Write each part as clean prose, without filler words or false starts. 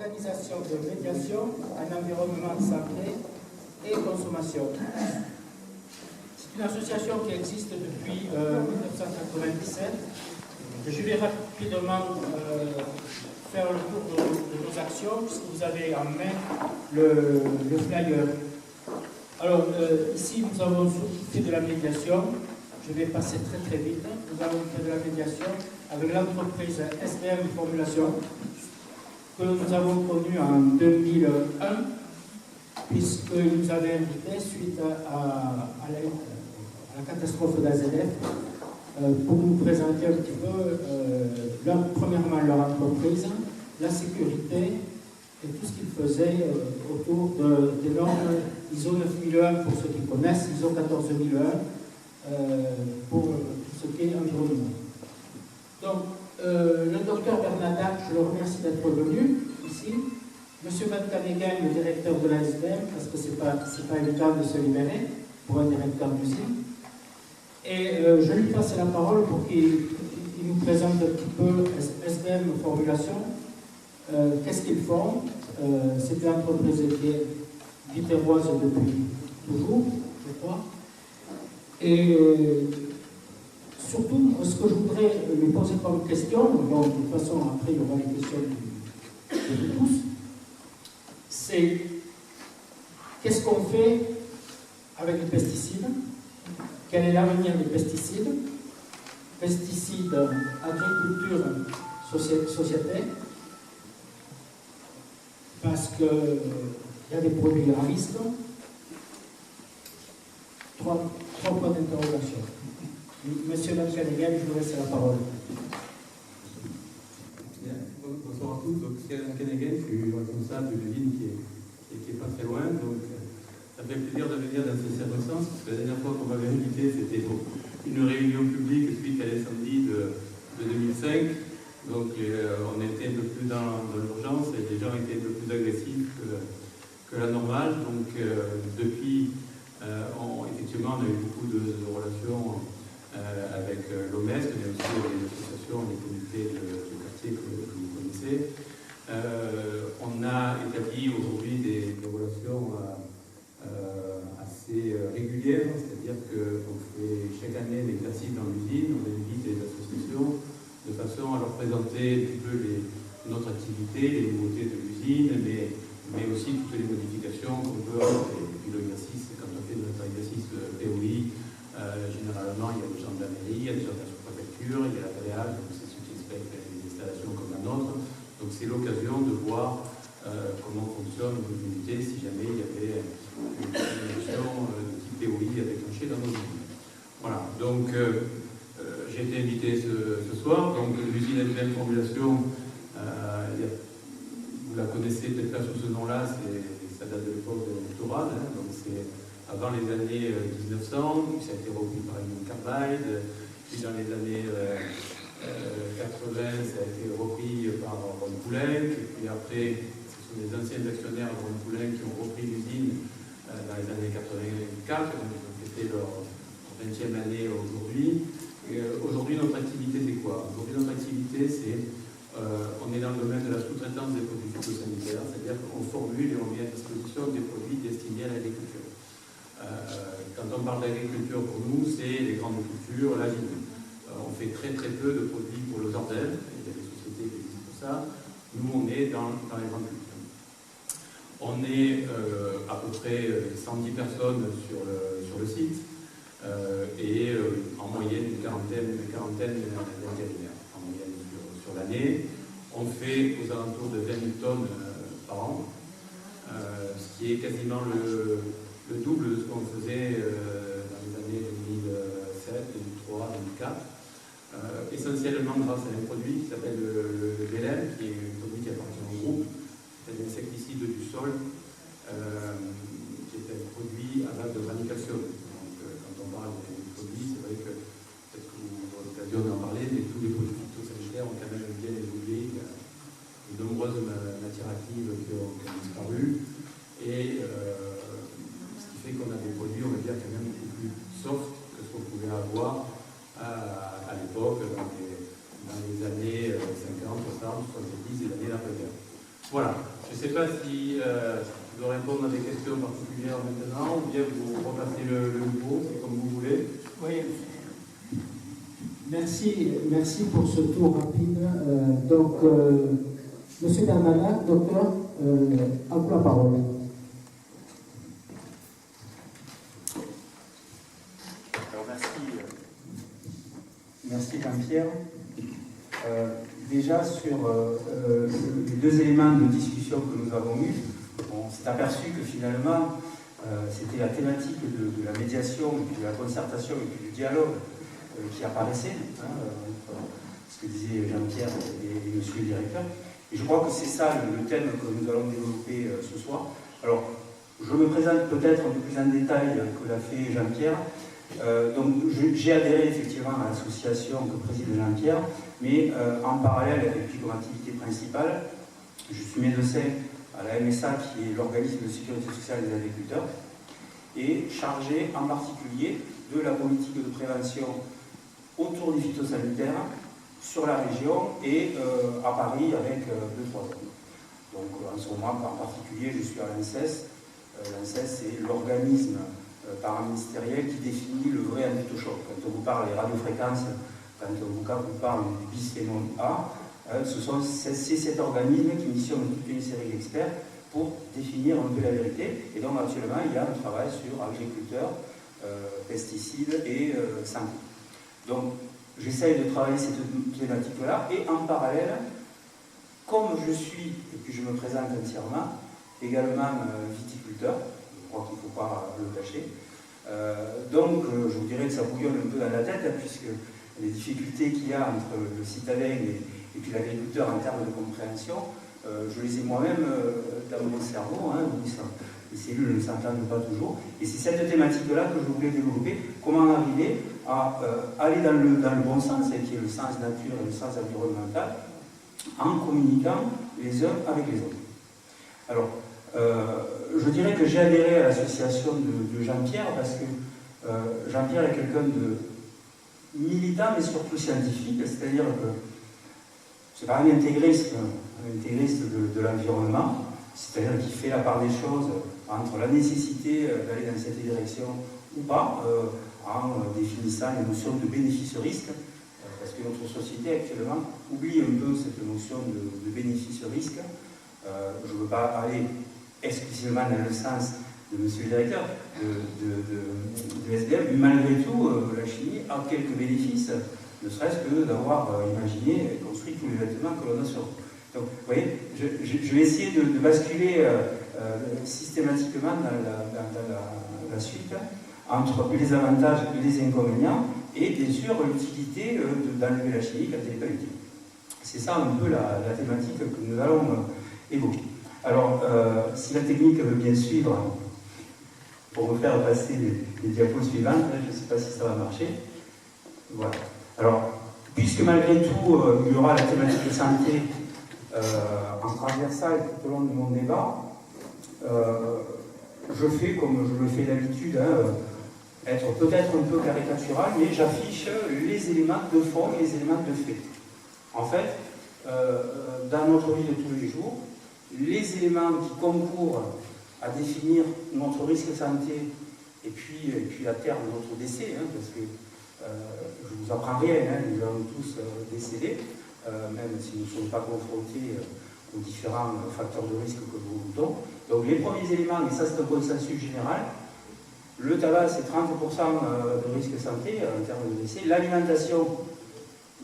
organisation de médiation en environnement santé et consommation. C'est une association qui existe depuis 1997. Je vais rapidement faire le tour de nos actions, puisque vous avez en main le flyer. Alors, ici, nous avons fait de la médiation. Je vais passer très très vite. Nous avons fait de la médiation avec l'entreprise SBM Formulation, que nous avons connue en 2001, puisqu'ils nous avaient invités suite à la catastrophe d'AZF pour nous présenter un petit peu, premièrement, leur entreprise, la sécurité et tout ce qu'ils faisaient autour des normes ISO 9001 pour ceux qui connaissent, ISO 14001 pour tout ce qui est environnement. Donc, le docteur Bernadac, je le remercie d'être venu ici. Monsieur Van Caneghem, le directeur de la SBM, parce que c'est pas évident de se libérer pour un directeur d'usine. Et je lui passe la parole pour qu'il nous présente un petit peu SBM Formulation. Qu'est-ce qu'ils font? C'est une entreprise qui est biterroise depuis toujours, je crois. Et surtout, ce que je voudrais lui poser comme question, bon, de toute façon, après, il y aura les questions de tous, c'est qu'est-ce qu'on fait avec les pesticides? Quel est l'avenir des pesticides? Pesticides, agriculture, société, parce qu'il y a des produits à risque. Trois points d'interrogation. Monsieur Van Caneghem, je vous laisse la parole. Bien. Bonsoir à tous. Donc, c'est Van Caneghem, je suis responsable de l'usine qui est pas très loin. Donc, ça fait plaisir de venir dans ces circonstances, parce que la dernière fois qu'on m'avait invité, c'était pour une réunion publique suite à l'incendie de 2005. Donc, on était un peu plus dans l'urgence et les gens étaient un peu plus agressifs que la normale. Donc, depuis, effectivement, on a eu beaucoup de relations avec l'OMS, mais aussi avec les associations, les comités de quartier que vous connaissez. On a établi aujourd'hui des relations assez régulières, c'est-à-dire qu'on fait chaque année l'exercice dans l'usine, on invite les associations de façon à leur présenter un petit peu notre activité, les nouveautés de l'usine, mais aussi toutes les modifications qu'on peut apporter. Et puis l'exercice, quand on fait notre exercice POI, généralement il y a des gens de la mairie, il y a des gens de la sous-préfecture, il y a la PDA, donc c'est ceux qui inspectent les installations comme la nôtre. Donc c'est l'occasion de voir comment fonctionne une unité si jamais il y avait une action de type POI à déclencher dans nos usines. Voilà, donc j'ai été invité ce soir. Donc l'usine SBM Formulation, vous la connaissez peut-être pas sous ce nom-là, ça date de l'époque de l'électorat, donc c'est avant les années 1900, puis ça a été repris par Edmond Carbide, puis dans les années 80, ça a été repris par Ron Poulenc, et puis après, ce sont les anciens actionnaires de Ron Poulenc qui ont repris l'usine dans les années 84, donc ils ont fêté leur 20e année aujourd'hui. Aujourd'hui, notre activité, c'est quoi? Aujourd'hui, notre activité, c'est on est dans le domaine de la sous-traitance des produits phytosanitaires, c'est-à-dire qu'on formule et on met à disposition des produits destinés à l'agriculture. Quand on parle d'agriculture, pour nous, c'est les grandes cultures, la vigne. On fait très très peu de produits pour le jardin, il y a des sociétés qui existent pour ça. Nous, on est dans les grandes cultures. On est à peu près 110 personnes sur le site et en moyenne une quarantaine d'intérimaires en moyenne sur l'année. On fait aux alentours de 20 000 tonnes par an, ce qui est quasiment le double de ce qu'on faisait dans les années 2007, 2003, 2004. Essentiellement grâce à un produit qui s'appelle le BLM, qui est un produit qui appartient au groupe, c'est un insecticide du sol, qui est un produit à base de granication. Donc quand on parle des produits, c'est vrai que peut-être que vous aurez l'occasion d'en parler, mais tous les produits phytosanitaires ont quand même bien évolué. Il y a de nombreuses matières actives qui ont disparu. Et ce qui fait qu'on a des produits, on va dire, quand même beaucoup plus soft que ce qu'on pouvait avoir à l'époque, dans les années 50, 60, 70 et l'année d'après-guerre. Voilà. répondre à des questions particulières maintenant, ou bien vous repassez le micro, c'est comme vous voulez. Oui. Merci pour ce tour rapide. Monsieur Darmanin, docteur, à vous la parole. Alors merci Jean-Pierre. Déjà sur les deux éléments de discussion que nous avons eus, on s'est aperçu que finalement c'était la thématique de la médiation, et puis de la concertation et puis du dialogue qui apparaissait, ce que disait Jean-Pierre et monsieur le directeur. Et je crois que c'est ça le thème que nous allons développer ce soir. Alors, je me présente peut-être un peu plus en détail que l'a fait Jean-Pierre. Donc, j'ai adhéré effectivement à l'association que préside Jean-Pierre, mais en parallèle, et puis comme activité principale, je suis médecin à la MSA, qui est l'organisme de sécurité sociale des agriculteurs, et chargé en particulier de la politique de prévention autour des phytosanitaires sur la région et à Paris avec 2-3 hommes. Donc en ce moment en particulier, je suis à l'ANSES. L'ANSES, c'est l'organisme paraministériel qui définit le vrai antitochoc. Quand on vous parle des radiofréquences, quand on vous parle du bisphénol A, c'est cet organisme qui missionne toute une série d'experts pour définir un peu la vérité. Et donc actuellement, il y a un travail sur agriculteurs, pesticides et santé. Donc j'essaye de travailler cette thématique-là, et en parallèle, comme je suis, et puis je me présente entièrement, également viticulteur, je crois qu'il ne faut pas le cacher, donc je vous dirais que ça bouillonne un peu dans la tête, puisque les difficultés qu'il y a entre le citadin et puis l'agriculteur en termes de compréhension, je les ai moi-même dans mon cerveau, où les cellules ne s'entendent pas toujours, et c'est cette thématique-là que je voulais développer, comment arriver à aller dans le bon sens, qui est le sens nature et le sens environnemental, en communiquant les uns avec les autres. Alors, je dirais que j'ai adhéré à l'association de Jean-Pierre, parce que Jean-Pierre est quelqu'un de militant, mais surtout scientifique, c'est-à-dire que c'est pas un intégriste de l'environnement, c'est-à-dire qu'il fait la part des choses entre la nécessité d'aller dans cette direction ou pas, en définissant les notions de bénéfice-risque, parce que notre société actuellement oublie un peu cette notion de bénéfice-risque. Je ne veux pas aller exclusivement dans le sens de monsieur le directeur de SDM, mais malgré tout, la chimie a quelques bénéfices, ne serait-ce que d'avoir imaginé et construit tous les vêtements que l'on a sur nous. Donc, vous voyez, je vais essayer de basculer systématiquement dans la suite entre les avantages et les inconvénients, et bien sûr l'utilité d'enlever la chimie quand elle n'est pas utile. C'est ça un peu la thématique que nous allons évoquer. Alors, si la technique veut bien suivre, pour me faire passer les diapos suivantes, je ne sais pas si ça va marcher. Voilà. Alors, puisque malgré tout, il y aura la thématique de santé en transversal tout au long de mon débat, je fais comme je le fais d'habitude, être peut-être un peu caricatural, mais j'affiche les éléments de fond et les éléments de fait. En fait, dans notre vie de tous les jours, les éléments qui concourent à définir notre risque santé et puis à terme notre décès, parce que je ne vous apprends rien, nous allons tous décéder, même si nous ne sommes pas confrontés aux différents facteurs de risque que nous doutons. Donc les premiers éléments, et ça c'est un consensus général, le tabac c'est 30% de risque santé en termes de décès, l'alimentation,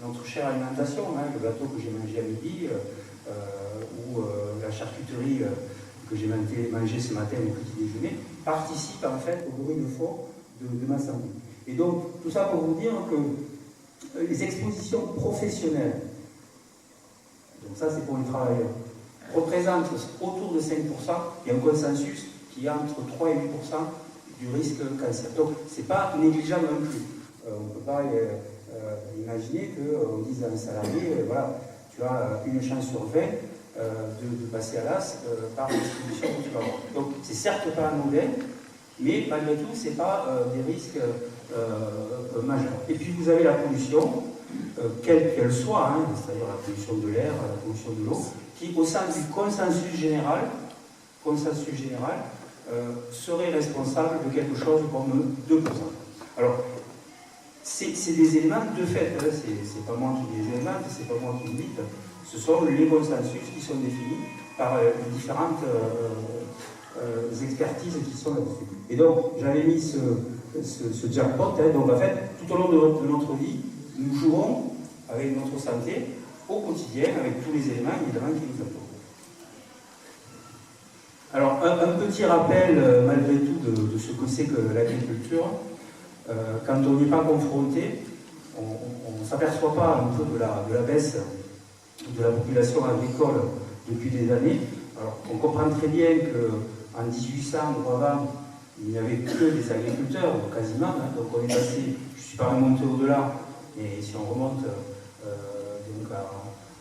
notre chère alimentation, le gâteau que j'ai mangé à midi, ou la charcuterie que j'ai mangé ce matin au petit déjeuner, participe en fait au bruit de fond de ma santé. Et donc, tout ça pour vous dire que les expositions professionnelles, donc ça c'est pour les travailleurs, représentent autour de 5%, il y a un consensus qui est entre 3 et 8% du risque cancer. Donc, c'est pas négligeable non plus. On ne peut pas imaginer qu'on dise à un salarié, voilà, tu as une chance sur 20 de passer à l'as par l'exposition que tu vas avoir. Donc, c'est certes pas anodin, mais malgré tout, ce n'est pas des risques majeurs. Et puis, vous avez la pollution, quelle qu'elle soit, c'est-à-dire la pollution de l'air, la pollution de l'eau, qui, au sein du consensus général, consensus général, serait responsable de quelque chose comme 2%. Alors, c'est des éléments de fait, hein, c'est pas moi qui les invente, c'est pas moi qui les dis, ce sont les consensus qui sont définis par les différentes expertises qui sont là-dessus. Et donc, j'avais mis ce jackpot, hein, donc en fait, tout au long de notre vie, nous jouons avec notre santé au quotidien, avec tous les éléments évidemment qui nous entourent. Alors, un petit rappel, malgré tout, de ce que c'est que l'agriculture. Quand on n'y est pas confronté, on ne s'aperçoit pas un peu de la baisse de la population agricole depuis des années. Alors, on comprend très bien qu'en 1800 ou avant, il n'y avait que des agriculteurs, quasiment. Hein, donc on est passé, je ne suis pas remonté au-delà, mais si on remonte donc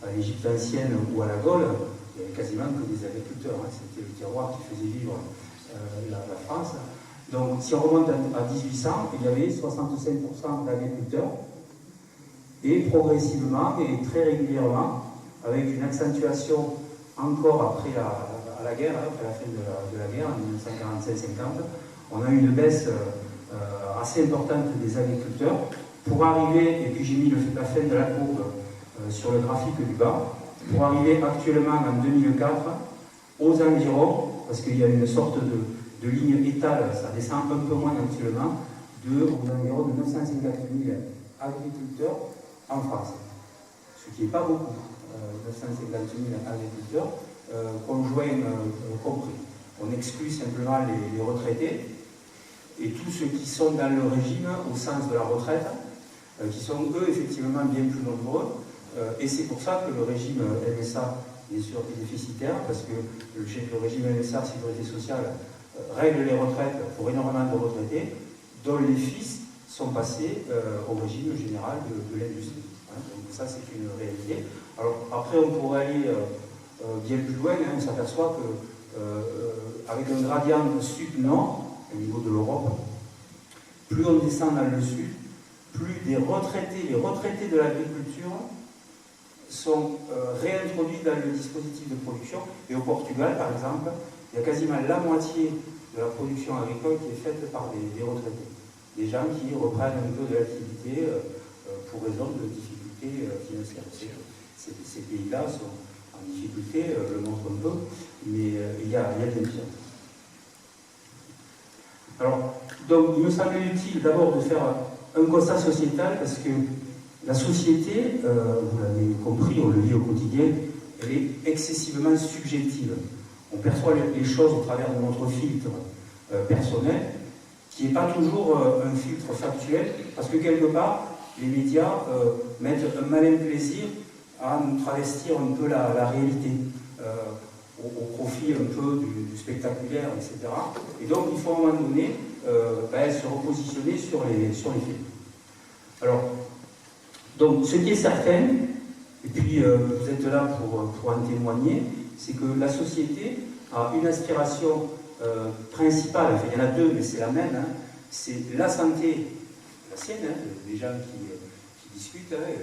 à l'Égypte ancienne ou à la Gaule, il n'y avait quasiment que des agriculteurs. Hein, c'était le terroir qui faisait vivre la France. Donc, si on remonte à 1800, il y avait 65% d'agriculteurs, et progressivement et très régulièrement, avec une accentuation encore après la guerre, après la fin de la guerre, en 1945-50, on a eu une baisse assez importante des agriculteurs, pour arriver, et puis j'ai mis la fin de la courbe sur le graphique du bas, pour arriver actuellement en 2004 aux environs, parce qu'il y a une sorte de ligne étale, ça descend un peu moins actuellement, aux environs de 950 000 agriculteurs en France. Ce qui n'est pas beaucoup, 950 000 agriculteurs, conjoints compris. On exclut simplement les retraités et tous ceux qui sont dans le régime au sens de la retraite, qui sont eux effectivement bien plus nombreux, et c'est pour ça que le régime MSA bien sûr est déficitaire, parce que le régime MSA, Sécurité sociale, règle les retraites pour énormément de retraités, dont les fils sont passés au régime général de l'industrie. Hein, donc ça, c'est une réalité. Alors après, on pourrait aller bien plus loin, hein, on s'aperçoit que avec un gradient sud-nord, au niveau de l'Europe, plus on descend dans le sud, plus les retraités de l'agriculture sont réintroduits dans le dispositif de production. Et au Portugal, par exemple, il y a quasiment la moitié de la production agricole qui est faite par des retraités. Des gens qui reprennent un peu de l'activité pour raison de difficultés financières. Ces pays-là sont en difficulté, le montrent un peu, mais il y a des pires. Alors, donc, il me semble utile d'abord de faire un constat sociétal, parce que la société, vous l'avez compris, on le vit au quotidien, elle est excessivement subjective. On perçoit les choses au travers de notre filtre personnel, qui n'est pas toujours un filtre factuel, parce que quelque part, les médias mettent un malin plaisir à nous travestir un peu la réalité, au profit un peu du spectaculaire, etc. Et donc, il faut à un moment donné se repositionner sur les films. Alors, donc, ce qui est certain, et puis vous êtes là pour en témoigner, c'est que la société a une aspiration principale, enfin, il y en a deux, mais c'est la même, hein, c'est la santé, la sienne, hein, des gens qui discutent, hein,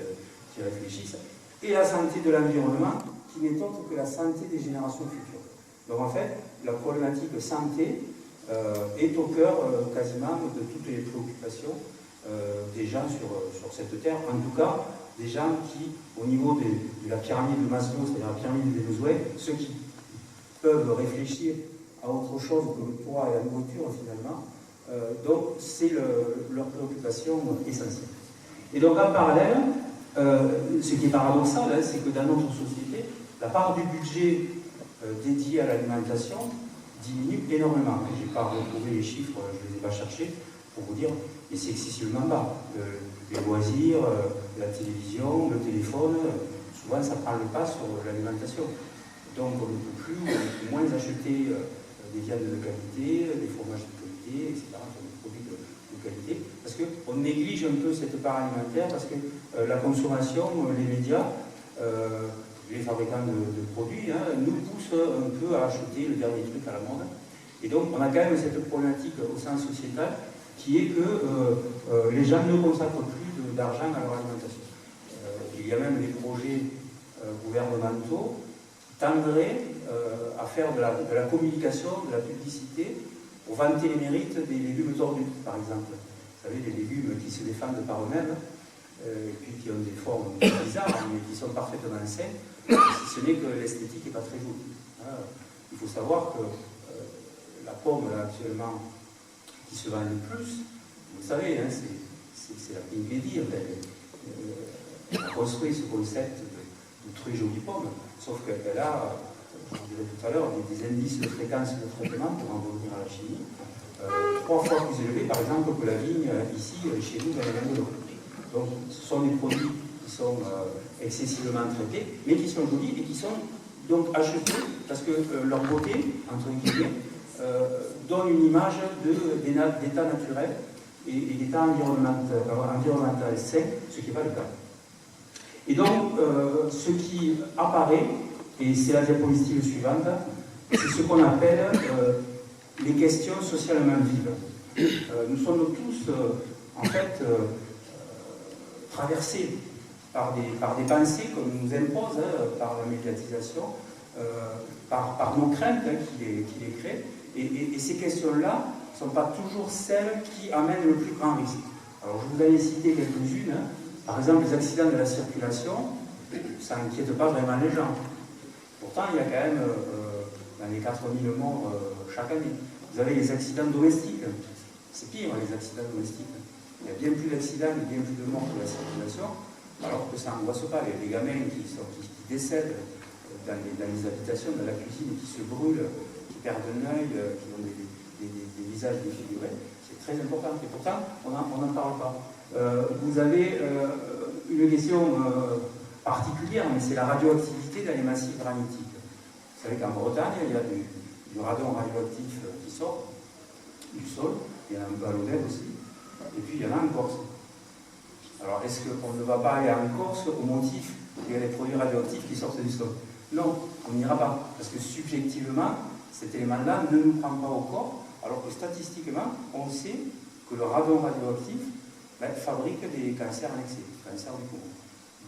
qui réfléchissent, et la santé de l'environnement, qui n'est autre que la santé des générations futures. Donc en fait, la problématique santé est au cœur quasiment de toutes les préoccupations des gens sur cette terre, en tout cas des gens qui, au niveau de la pyramide de Maslow, c'est-à-dire la pyramide des besoins, ceux qui peuvent réfléchir à autre chose que le toit et la nourriture finalement, donc c'est leur préoccupation essentielle. Et donc en parallèle, ce qui est paradoxal, hein, c'est que dans notre société, la part du budget dédié à l'alimentation diminue énormément. Je n'ai pas retrouvé les chiffres, je ne les ai pas cherchés pour vous dire, mais c'est excessivement bas. Les loisirs, la télévision, le téléphone, souvent ça prend le pas sur l'alimentation. Donc on ne peut plus ou moins acheter des viandes de qualité, des fromages de qualité, etc., des produits de qualité, parce qu'on néglige un peu cette part alimentaire, parce que la consommation, les médias, les fabricants de produits, hein, nous poussent un peu à acheter le dernier truc à la mode. Et donc on a quand même cette problématique au sens sociétal, qui est que les gens ne consacrent plus d'argent à leur alimentation. Il y a même des projets gouvernementaux qui tendraient à faire de la communication, de la publicité, pour vanter les mérites des légumes tordus, par exemple. Vous savez, les légumes qui se défendent par eux-mêmes, et puis qui ont des formes bizarres, mais qui sont parfaitement saines, si ce n'est que l'esthétique n'est pas très jolie. Il faut savoir que la pomme, là, actuellement, qui se vend le plus, vous savez, hein, c'est la Pink Lady. Elle a construit ce concept de très jolie pomme, sauf qu'elle a, je vous dirai tout à l'heure, des indices de fréquence de traitement, pour en revenir à la chimie, 3 fois plus élevés, par exemple, que la vigne ici, chez nous, dans les Languedoc. Donc, ce sont des produits qui sont excessivement traités, mais qui sont jolis et qui sont donc achetés parce que leur beauté, entre guillemets, donne une image d'état naturel et d'état environnemental sain, ce qui n'est pas le cas. Et donc, ce qui apparaît, et c'est la diapositive suivante, c'est ce qu'on appelle les questions socialement vives. Nous sommes tous, en fait, traversés par des pensées qu'on nous impose, par la médiatisation, par nos craintes qui les créent. Et ces questions-là ne sont pas toujours celles qui amènent le plus grand risque. Alors, je vous en ai cité quelques-unes. Par exemple, les accidents de la circulation, ça n'inquiète pas vraiment les gens. Pourtant, il y a quand même dans les 4000 morts chaque année. Vous avez les accidents domestiques. C'est pire, les accidents domestiques. Il y a bien plus d'accidents et bien plus de morts que la circulation, alors que ça n'angoisse pas. Les gamins qui décèdent dans les habitations, dans la cuisine, qui se brûlent, qui perdent un œil, qui ont des visages défigurés, c'est très important. Et pourtant, on n'en parle pas. Vous avez une question particulière, mais c'est la radioactivité dans les massifs granitiques. Vous savez qu'en Bretagne, il y a du radon radioactif qui sort du sol, il y en a un peu à l'Odève aussi, et puis il y en a en Corse. Alors, est-ce qu'on ne va pas aller en Corse au motif qu'il y a des produits radioactifs qui sortent du sol? Non, on n'ira pas, parce que subjectivement, cet élément-là ne nous prend pas au corps, alors que statistiquement, on sait que le radon radioactif fabrique des cancers annexés, cancers du poumon.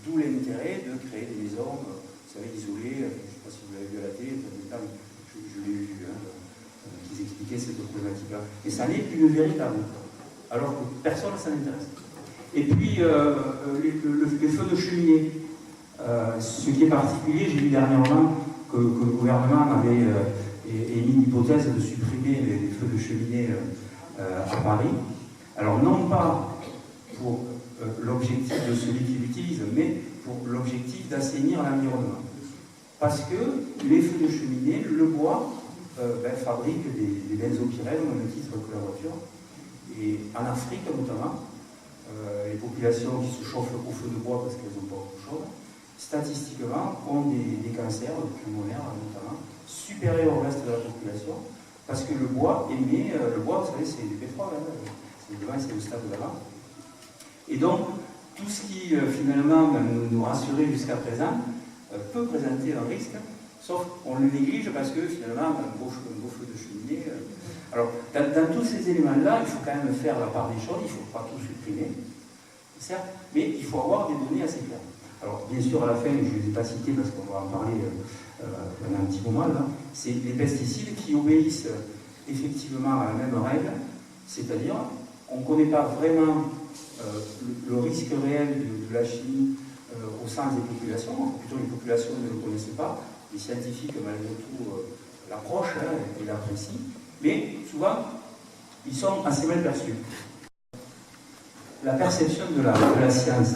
D'où l'intérêt de créer des maisons, vous savez, isolées, je ne sais pas si vous l'avez vu à la télé, je l'ai vu, qu'ils expliquaient cette problématique-là. Et ça n'est une véritable, alors que personne ne s'en intéresse. Et puis, les feux de cheminée. Ce qui est particulier, j'ai vu dernièrement que le gouvernement avait émis l'hypothèse de supprimer les feux de cheminée à Paris. Alors, non pas pour l'objectif de celui qui l'utilise, mais pour l'objectif d'assainir l'environnement. Parce que les feux de cheminée, le bois, fabriquent des benzopyrènes au même titre que la voiture. Et en Afrique notamment, les populations qui se chauffent au feu de bois parce qu'elles n'ont pas autre chose, statistiquement, ont des cancers pulmonaires notamment, supérieurs au reste de la population, parce que le bois émet, le bois, vous savez, c'est du pétrole, c'est le stade d'avant. Et donc, tout ce qui finalement nous rassurait jusqu'à présent peut présenter un risque, sauf qu'on le néglige parce que finalement, un beau feu de cheminée. Alors, dans tous ces éléments-là, il faut quand même faire la part des choses, il ne faut pas tout supprimer, certes, mais il faut avoir des données assez claires. Alors, bien sûr, à la fin, je ne les ai pas cités parce qu'on va en parler pendant un petit moment, là, c'est les pesticides qui obéissent effectivement à la même règle, c'est-à-dire, on ne connaît pas vraiment le risque réel de la chimie au sens des populations, enfin, plutôt les populations ne le connaissent pas, les scientifiques, malgré tout, l'approchent et l'apprécient, mais souvent, ils sont assez mal perçus. La perception de la science.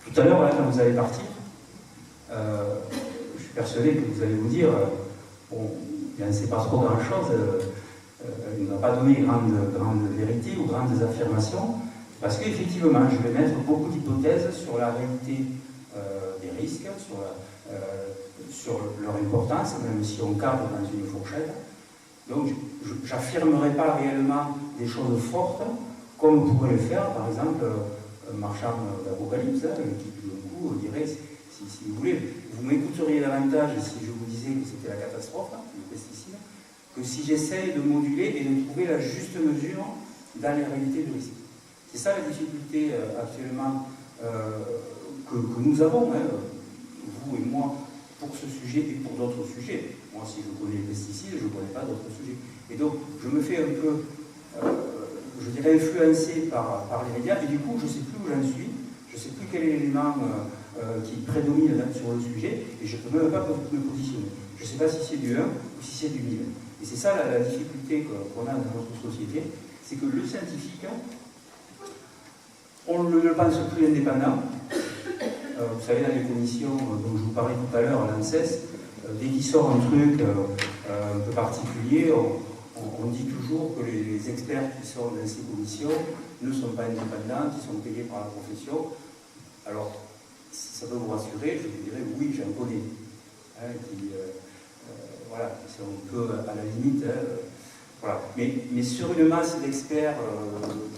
Tout à l'heure, quand vous allez partir, je suis persuadé que vous allez vous dire, il n'en sait pas trop grand-chose, il ne va pas donner grandes vérités ou grandes affirmations, parce qu'effectivement, je vais mettre beaucoup d'hypothèses sur la réalité des risques, sur leur importance, même si on cadre dans une fourchette. Donc, je n'affirmerai pas réellement des choses fortes, comme pourrait le faire, par exemple, un marchand d'Apocalypse, qui, tout d'un coup, dirait, si vous voulez, vous m'écouteriez davantage si je vous disais que c'était la catastrophe, les pesticides, que si j'essaye de moduler et de trouver la juste mesure dans les réalités du risque. C'est ça la difficulté actuellement que nous avons, vous et moi, pour ce sujet et pour d'autres sujets. Moi, si je connais les pesticides, je ne connais pas d'autres sujets. Et donc, je me fais un peu, je dirais, influencé par les médias, et du coup, je ne sais plus où j'en suis, je ne sais plus quel est l'élément qui prédomine sur le sujet, et je ne peux même pas me positionner. Je ne sais pas si c'est du 1 ou si c'est du 1000. Et c'est ça la difficulté qu'on a dans notre société, c'est que le scientifique, on ne le pense plus indépendant. Vous savez, dans les commissions dont je vous parlais tout à l'heure, à l'ANSES, dès qu'il sort un truc un peu particulier, on dit toujours que les experts qui sont dans ces commissions ne sont pas indépendants, qui sont payés par la profession. Alors, si ça peut vous rassurer, je vous dirais oui, j'en connais. Voilà, qui sont un peu à la limite. Voilà. Mais sur une masse d'experts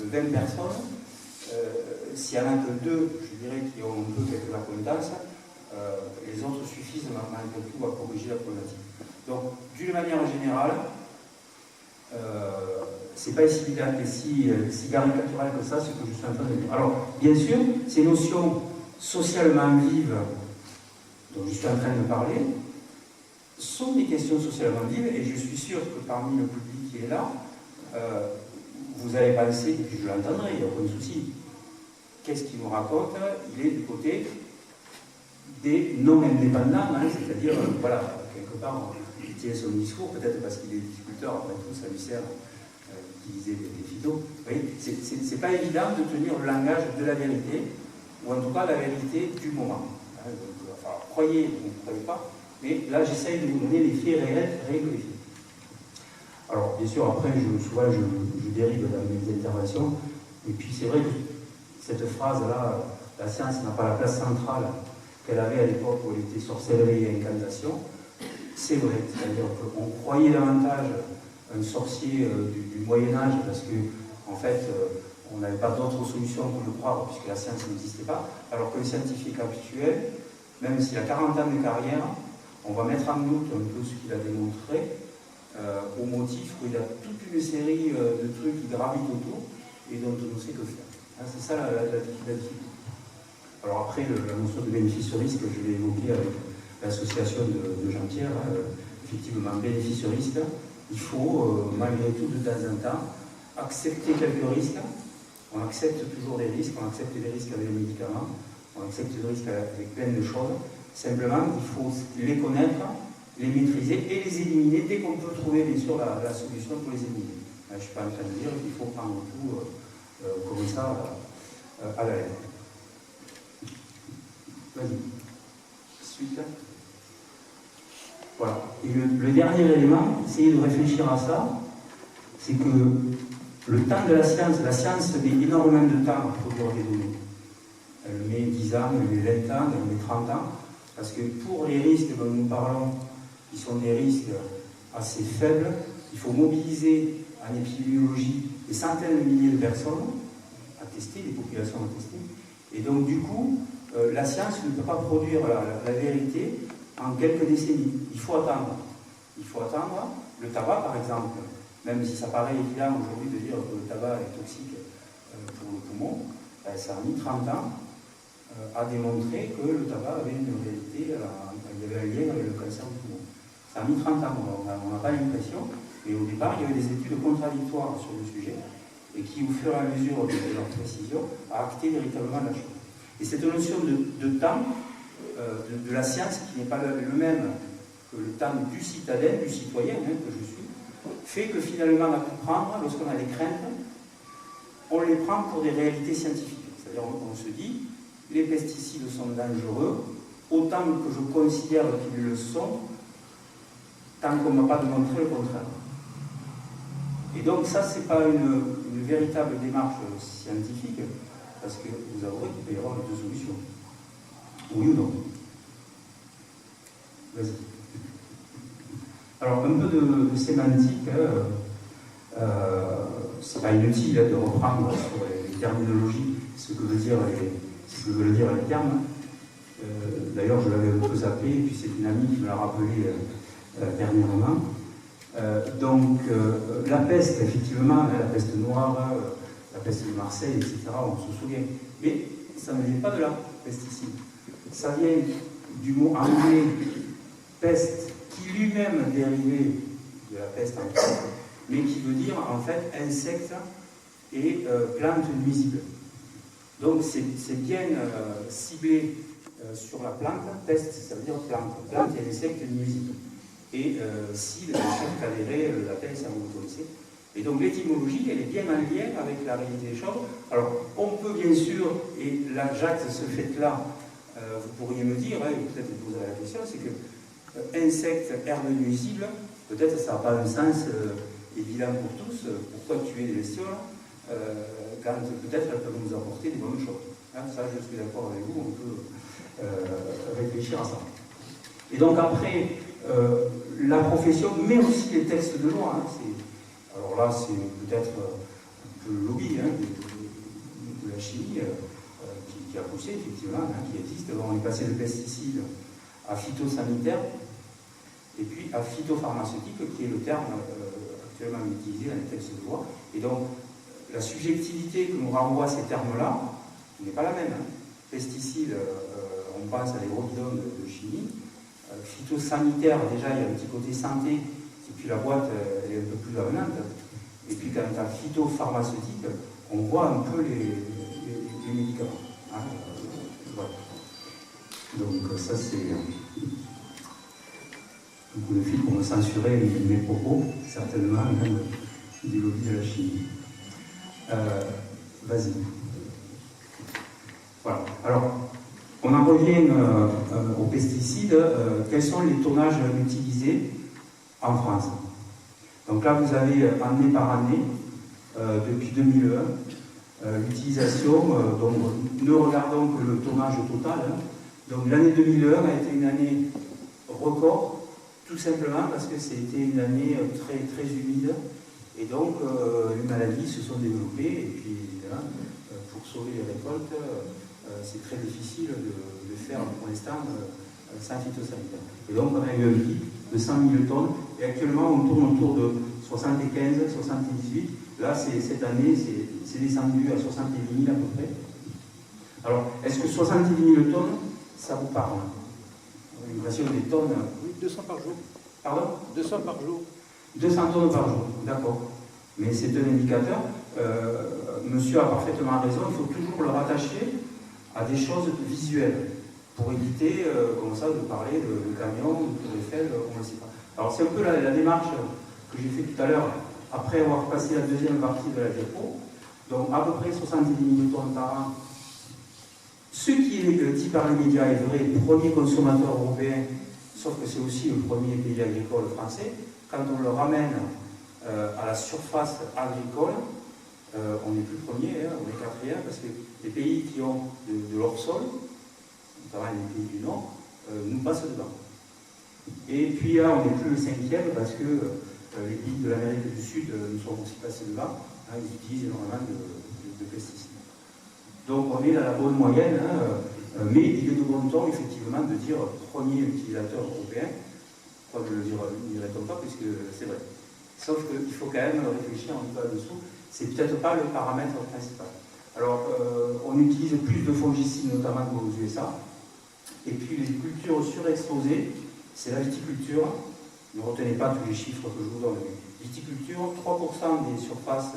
de 20 personnes, s'il n'y en a que 2, je dirais, qui ont un peu quelques acquaintances, les autres suffisent malgré tout à corriger la problématique. Donc, d'une manière générale, c'est pas si caricatural que ça, ce que je suis en train de dire. Alors, bien sûr, ces notions socialement vives dont je suis en train de parler sont des questions socialement vives, et je suis sûr que parmi le public qui est là, vous allez penser, et puis je l'entendrai, il n'y a aucun souci, qu'est-ce qu'il nous raconte? Il est du côté des non-indépendants, hein, c'est-à-dire, voilà, quelque part, il tient son discours, peut-être parce qu'il est discuteur, après tout, ça lui sert d'utiliser des phytos. Vous voyez, c'est pas évident de tenir le langage de la vérité, ou en tout cas la vérité du moment. Hein, donc, enfin, croyez ou ne croyez pas, mais là, j'essaye de vous donner les faits réels que les faits. Alors, bien sûr, après, souvent, je dérive dans mes interventions, et puis c'est vrai que cette phrase-là, la science n'a pas la place centrale qu'elle avait à l'époque où elle était sorcellerie et incantation, c'est vrai. C'est-à-dire qu'on croyait davantage un sorcier du Moyen-Âge parce qu'en fait, on n'avait pas d'autre solution que de croire puisque la science n'existait pas, alors que le scientifique actuel, même s'il a 40 ans de carrière, on va mettre en doute un peu ce qu'il a démontré au motif qu'il y a toute une série de trucs qui gravitent autour et dont on ne sait que faire. Hein, c'est ça la difficulté. Alors après, la notion de bénéfice-risque, je l'ai évoqué avec l'association de Jean-Pierre, effectivement, bénéfice-risque, il faut, malgré tout, de temps en temps, accepter quelques risques. On accepte toujours des risques, on accepte des risques avec les médicaments, on accepte des risques avec plein de choses. Simplement, il faut les connaître, les maîtriser et les éliminer dès qu'on peut trouver, bien sûr, la solution pour les éliminer. Je ne suis pas en train de dire qu'il faut prendre tout comme ça à la lettre. Vas-y. Suite. Voilà. Et le dernier élément, essayez de réfléchir à ça, c'est que le temps de la science met énormément de temps à produire des données. Elle met 10 ans, elle met 20 ans, elle met 30 ans, parce que pour les risques dont nous parlons, qui sont des risques assez faibles, il faut mobiliser en épidémiologie des centaines de milliers de personnes à tester, des populations à tester. Et donc, du coup, la science ne peut pas produire la vérité en quelques décennies. Il faut attendre. Il faut attendre. Le tabac, par exemple, même si ça paraît évident aujourd'hui de dire que le tabac est toxique pour le poumon, ça a mis 30 ans à démontrer que le tabac avait une réalité, il y avait un lien avec le cancer du poumon. Ça a mis 30 ans, on n'a pas l'impression, mais au départ, il y avait des études contradictoires sur le sujet, et qui, au fur et à mesure de leur précision, a acté véritablement la chose. Et cette notion de temps, de la science, qui n'est pas le même que le temps du citadin, du citoyen, hein, que je suis, fait que finalement, à tout prendre, lorsqu'on a des craintes, on les prend pour des réalités scientifiques. C'est-à-dire, on se dit, les pesticides sont dangereux, autant que je considère qu'ils le sont, tant qu'on ne m'a pas démontré le contraire. Et donc ça, ce n'est pas une véritable démarche scientifique, parce que vous avouerez qu'il peut y avoir deux solutions. Oui ou non? Vas-y. Alors, un peu de sémantique, c'est pas inutile de reprendre sur les terminologies ce que veut dire les termes. D'ailleurs, je l'avais un peu zappé, et puis c'est une amie qui me l'a rappelé dernièrement. Donc, la peste, effectivement, la peste noire, la peste de Marseille, etc., on se souvient. Mais ça ne vient pas de là, pesticide. Ça vient du mot anglais peste qui lui-même dérivé de la peste en fait, mais qui veut dire en fait insectes et plantes nuisibles. Donc c'est bien ciblé sur la plante. Peste, ça veut dire plante. Plante et insectes nuisibles. Et cible, insecte cadéré, l'appel, ça vous connaissez. Et donc l'étymologie, elle est bien en lien avec la réalité des choses. Alors, on peut bien sûr, et là, Jacques, ce fait-là, vous pourriez me dire, et peut-être vous poserez la question, c'est que insectes, herbes nuisibles, peut-être ça n'a pas un sens évident pour tous. Pourquoi tuer des bestioles quand peut-être elles peuvent nous apporter des bonnes choses. Hein, ça, je suis d'accord avec vous, on peut réfléchir à ça. Et donc après, la profession, mais aussi les textes de loi, hein, alors là, c'est peut-être un peu le lobby hein, de la chimie qui a poussé, effectivement, hein, qui existe. Alors, on est passé de pesticides à phytosanitaire et puis à phytopharmaceutique, qui est le terme actuellement utilisé dans les textes de loi. Et donc, la subjectivité que nous renvoie ces termes-là n'est pas la même. Hein. Pesticides, on pense à des gros bidons de chimie. Phytosanitaire, déjà, il y a un petit côté santé, et puis la boîte elle est un peu plus avenante. Et puis, quand à phytopharmaceutique, on voit un peu les médicaments. Hein. Voilà. Donc, ça, c'est un coup de fil pour me censurer mes propos, certainement, même du lobby de la chimie. Vas-y. Voilà. Alors, on en revient aux pesticides. Quels sont les tonnages utilisés en France? Donc là, vous avez année par année, depuis 2001, l'utilisation, donc ne regardons que le tonnage total. Hein. Donc l'année 2001 a été une année record, tout simplement parce que c'était une année très, très humide. Et donc, les maladies se sont développées, et puis, hein, pour sauver les récoltes, c'est très difficile de faire, pour l'instant, sans phytosanitaire. Et donc, on a eu un pic de 100 000 tonnes, et actuellement, on tourne autour de 75, 78. Là, cette année, c'est descendu à 70 000 à peu près. Alors, est-ce que 70 000 tonnes, ça vous parle? Une pression des tonnes. Oui, 200 par jour. Pardon? 200 par jour. 200 tonnes par jour, d'accord. Mais c'est un indicateur. Monsieur a parfaitement raison, il faut toujours le rattacher à des choses visuelles pour éviter, comme ça, de parler de camions, de tour Eiffel, on ne sait pas. Alors c'est un peu la démarche que j'ai fait tout à l'heure, après avoir passé la deuxième partie de la diapo. Donc à peu près 70 000 tonnes par an. Ce qui est dit par les médias est vrai, premier consommateur européen, sauf que c'est aussi le premier pays agricole français. Quand on le ramène à la surface agricole, on n'est plus premier, hein, on est quatrième, parce que les pays qui ont de leur sol, notamment les pays du Nord, nous passent devant. Et puis là, on n'est plus le cinquième, parce que les pays de l'Amérique du Sud nous sont aussi passés devant, hein, ils utilisent énormément de pesticides. Donc on est dans la bonne moyenne, hein, mais il est de bon ton, effectivement, de dire premier utilisateur européen. Pourquoi ne le dirait-on pas, puisque c'est vrai. Sauf qu'il faut quand même réfléchir un peu là-dessous. C'est peut-être pas le paramètre principal. Alors, on utilise plus de fongicides, notamment qu'aux USA. Et puis, les cultures surexposées, c'est la viticulture. Ne retenez pas tous les chiffres que je vous donne. Viticulture, 3% des surfaces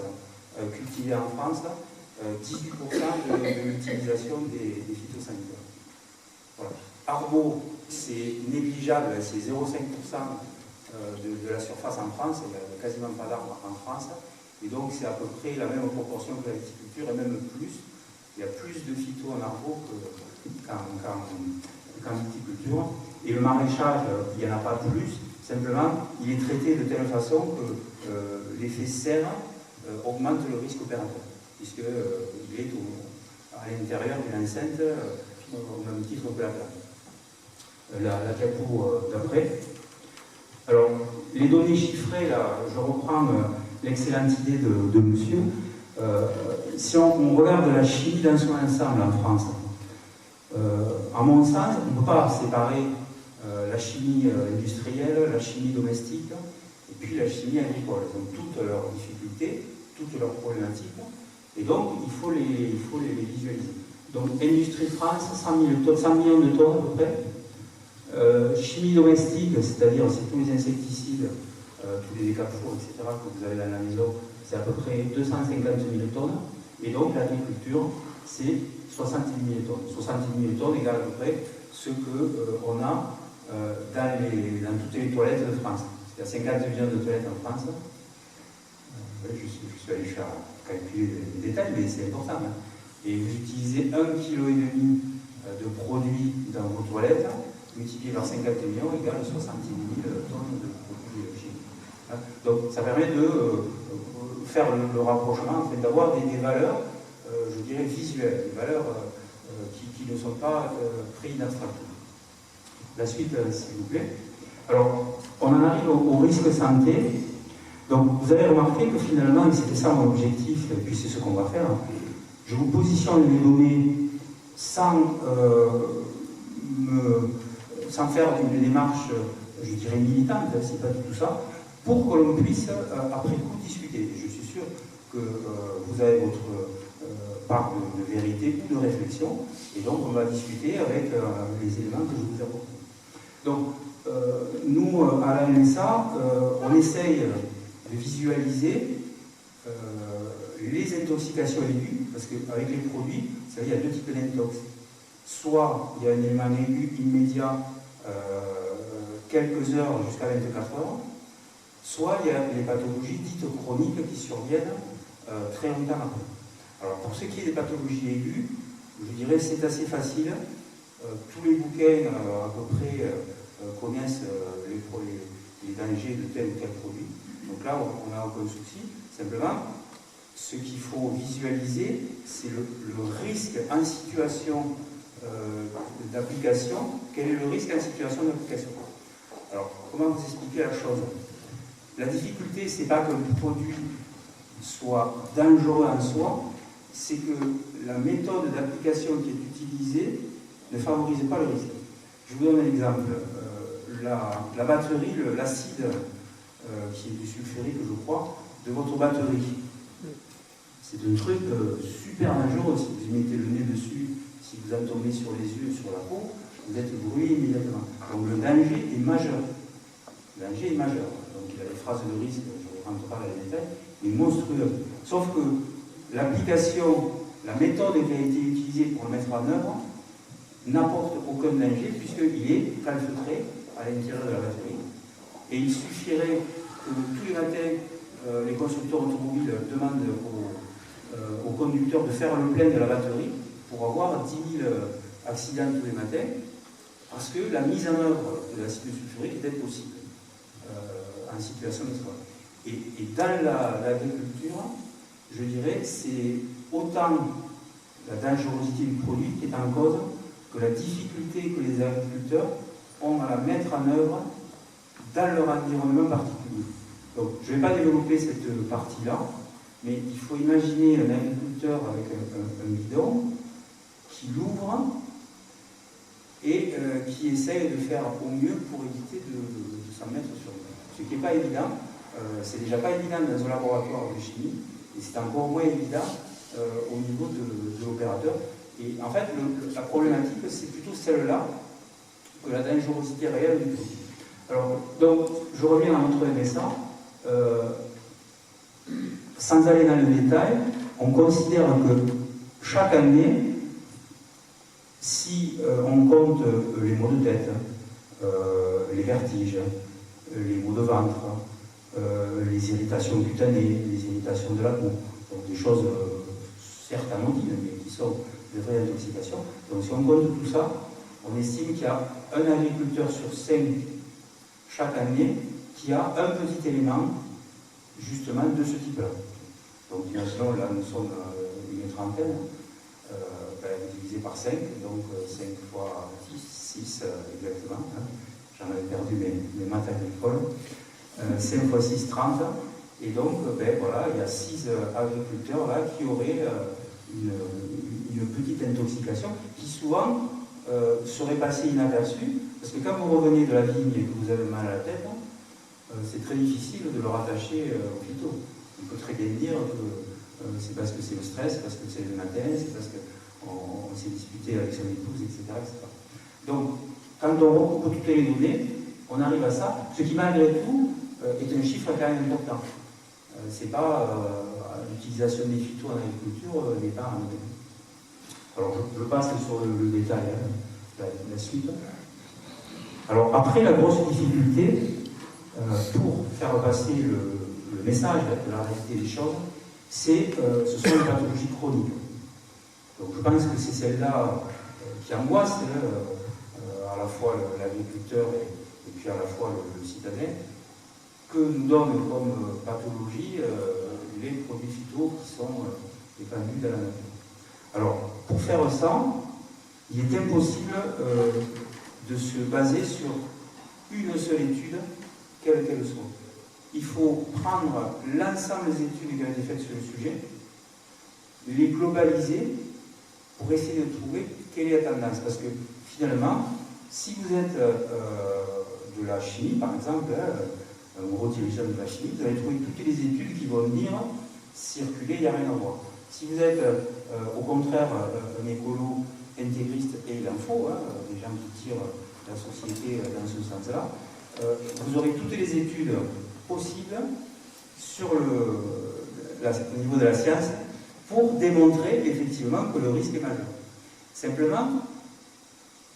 cultivées en France, 18% de l'utilisation des phytosanitaires. Voilà. Arbo, c'est négligeable, c'est 0,5% de la surface en France, il n'y a quasiment pas d'arbres en France, et donc c'est à peu près la même proportion que la viticulture, et même plus. Il y a plus de phyto en arbo qu'en viticulture, et le maraîchage, il n'y en a pas plus, simplement, il est traité de telle façon que l'effet serre augmente le risque opérateur, puisqu'il est à l'intérieur d'une enceinte au même titre que la plante. La diapo d'après. Alors, les données chiffrées, là, je reprends l'excellente idée de monsieur. Si on regarde la chimie dans son ensemble en France, à mon sens, on ne peut pas séparer la chimie industrielle, la chimie domestique et puis la chimie agricole. Elles ont toutes leurs difficultés, toutes leurs problématiques, et donc il faut les visualiser. Donc, Industrie France, 100 millions de tonnes à peu près. Chimie domestique, c'est-à-dire c'est tous les insecticides, tous les décafours, etc., que vous avez dans la maison, c'est à peu près 250 000 tonnes. Et donc l'agriculture, c'est 70 000 tonnes. 70 000 tonnes égale à peu près ce qu'on a dans toutes les toilettes de France. Il y a 50 millions de toilettes en France. Je suis allé faire calculer les détails, mais c'est important. Hein. Et vous utilisez 1,5 kg de produits dans vos toilettes, multiplié par 50 millions égale 70 000 tonnes de produits chimiques. Hein. Donc ça permet de faire le rapprochement, en fait, d'avoir des valeurs, je dirais, visuelles, des valeurs qui ne sont pas prises d'abstraction. La suite, s'il vous plaît. Alors, on en arrive au risque santé. Donc, vous avez remarqué que finalement, et c'était ça mon objectif, et puis c'est ce qu'on va faire, je vous positionne les données sans faire une démarche, je dirais, militante, c'est pas du tout ça, pour que l'on puisse, après coup, discuter. Et je suis sûr que vous avez votre part de vérité ou de réflexion, et donc on va discuter avec les éléments que je vous apporte. Donc, nous, à la MSA, on essaye de visualiser les intoxications aiguës, parce qu'avec les produits, il y a deux types d'intox. Soit il y a un élément aigu immédiat, quelques heures jusqu'à 24 heures, soit il y a les pathologies dites chroniques qui surviennent très longtemps après. Alors, pour ce qui est des pathologies aiguës, je dirais c'est assez facile. Tous les bouquins, à peu près, connaissent les dangers de tel ou tel produit. Donc là, on n'a aucun souci. Simplement, ce qu'il faut visualiser, c'est le risque en situation d'application. Quel est le risque en situation d'application? Alors, comment vous expliquer la chose? La difficulté, c'est pas que le produit soit dangereux en soi, c'est que la méthode d'application qui est utilisée ne favorise pas le risque. Je vous donne un exemple. La batterie, l'acide qui est du sulfurique, je crois, de votre batterie. C'est un truc super dangereux. Si vous mettez le nez dessus, si vous en tombez sur les yeux, sur la peau, vous êtes brûlé immédiatement. Donc le danger est majeur. Le danger est majeur. Donc il y a des phrases de risque, je ne rentre pas dans les détails, mais monstrueux. Sauf que l'application, la méthode qui a été utilisée pour le mettre en œuvre n'apporte aucun danger puisqu'il est calfeutré à l'intérieur de la batterie. Et il suffirait que tous les matins, les constructeurs automobiles demandent aux conducteurs de faire le plein de la batterie pour avoir 10 000 accidents tous les matins, parce que la mise en œuvre de l'acide sulfurique était possible en situation extrême. Et dans l'agriculture, je dirais, c'est autant la dangerosité du produit qui est en cause que la difficulté que les agriculteurs ont à la mettre en œuvre dans leur environnement particulier. Donc, je ne vais pas développer cette partie-là, mais il faut imaginer un agriculteur avec un bidon qui l'ouvre et qui essaye de faire au mieux pour éviter de s'en mettre sur lui. Ce qui n'est pas évident, c'est déjà pas évident dans un laboratoire de chimie, et c'est encore moins évident au niveau de l'opérateur. Et en fait, la problématique, c'est plutôt celle-là que la dangerosité réelle du produit. Alors, donc, je reviens à notre MSA. Sans aller dans le détail, on considère que chaque année, si on compte les maux de tête, les vertiges, les maux de ventre, les irritations cutanées, les irritations de la peau, donc des choses certes anodines, mais qui sont de vraies intoxications. Donc si on compte tout ça, on estime qu'il y a un agriculteur sur 5 chaque année qui a un petit élément justement de ce type-là. Donc imaginons, là nous sommes une trentaine, divisé par 5, donc 5 fois 6 exactement, hein. J'en avais perdu mes maths agricoles, 5 fois 6, 30, et donc voilà, il y a 6 agriculteurs là qui auraient une petite intoxication qui souvent serait passée inaperçue, parce que quand vous revenez de la vigne et que vous avez mal à la tête, c'est très difficile de le rattacher au phyto. On peut très bien dire que c'est parce que c'est le stress, parce que c'est le matin, c'est parce qu'on s'est disputé avec son épouse, etc., etc. Donc, quand on recoupe toutes les données, on arrive à ça, ce qui malgré tout est un chiffre quand même important. C'est pas l'utilisation des phytos en agriculture n'est pas un... Alors je passe sur le détail, hein, la suite. Alors après la grosse difficulté pour faire passer le message de la réalité des choses, ce sont les pathologies chroniques. Donc je pense que c'est celle-là qui angoisse à la fois l'agriculteur et puis à la fois le citadin, que nous donne comme pathologie les produits phyto qui sont épandus dans la nature. Alors, pour faire ça, il est impossible de se baser sur une seule étude, quelle qu'elle soit. Il faut prendre l'ensemble des études qui ont été faites sur le sujet, les globaliser pour essayer de trouver quelle est la tendance. Parce que finalement, si vous êtes de la chimie, par exemple, un gros dirigeant de la chimie, vous allez trouver toutes les études qui vont dire circuler, il n'y a rien à voir. Si vous êtes au contraire un écolo intégriste, et il en faut, hein, des gens qui tirent la société dans ce sens-là, vous aurez toutes les études possibles sur au niveau de la science pour démontrer effectivement que le risque est majeur. Simplement,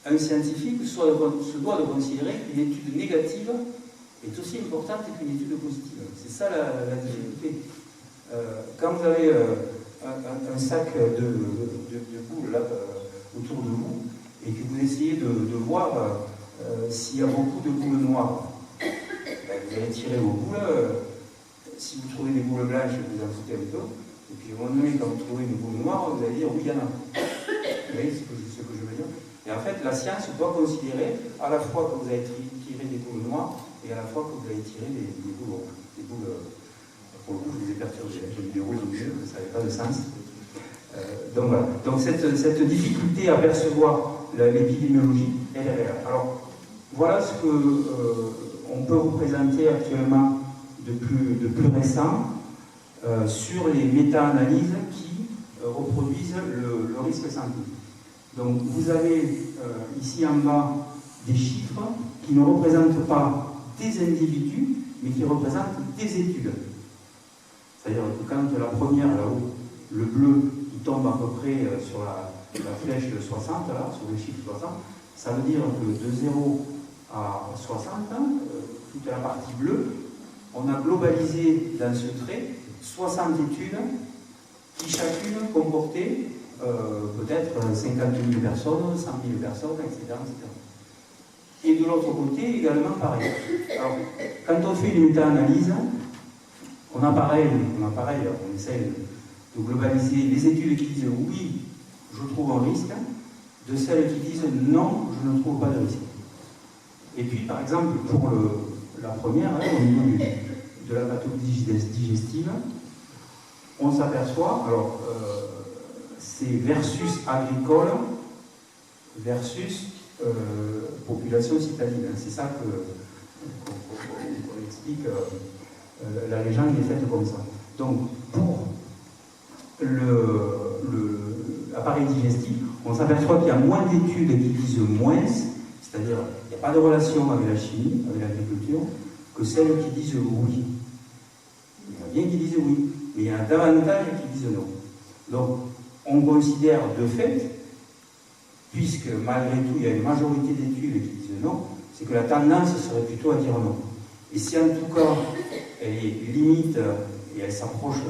un scientifique se doit de considérer qu'une étude négative est aussi importante qu'une étude positive. C'est ça la difficulté. Quand vous avez un sac de boules là, autour de vous et que vous essayez de voir s'il y a beaucoup de boules noires, vous allez tirer vos boules. Si vous trouvez des boules blanches, vous en foutez un peu. Et puis à un moment donné, quand vous trouvez une boule noire, vous allez dire oui, il y en a. Vous voyez ce que je veux dire? Et en fait, la science doit considérer à la fois que vous avez tiré des boules noires et à la fois que vous avez tiré des boules rouges. Des boules, pour le coup, je vous ai perturbé. J'ai mis des rouges au milieu, ça n'avait pas de sens. Donc voilà. Donc cette difficulté à percevoir l'épidémiologie, elle est réelle. Alors, voilà ce qu'on peut vous présenter actuellement de plus récent sur les méta-analyses qui reproduisent le risque santé. Donc vous avez ici en bas des chiffres qui ne représentent pas des individus, mais qui représentent des études. C'est-à-dire que quand la première, là-haut, le bleu, il tombe à peu près sur la flèche de 60, là, sur le chiffre 60, ça veut dire que de 0 à 60, toute la partie bleue, on a globalisé dans ce trait 60 études qui chacune comportaient peut-être 50 000 personnes, 100 000 personnes, etc., etc. Et de l'autre côté, également pareil. Alors, quand on fait une méta-analyse, on essaie de globaliser les études qui disent oui, je trouve un risque, de celles qui disent non, je ne trouve pas de risque. Et puis, par exemple, pour la première, au niveau de la pathologie digestive, on s'aperçoit, alors, c'est versus agricole versus population citadine. C'est ça qu'on explique, la légende est faite comme ça. Donc, pour l'appareil digestif, on s'aperçoit qu'il y a moins d'études qui disent moins, c'est-à-dire il n'y a pas de relation avec la chimie, avec l'agriculture, que celles qui disent oui. Il y en a bien qui disent oui, mais il y en a davantage qui disent non. Donc, on considère de fait, puisque malgré tout il y a une majorité d'études qui disent non, c'est que la tendance serait plutôt à dire non. Et si en tout cas elle est limite et elle s'approche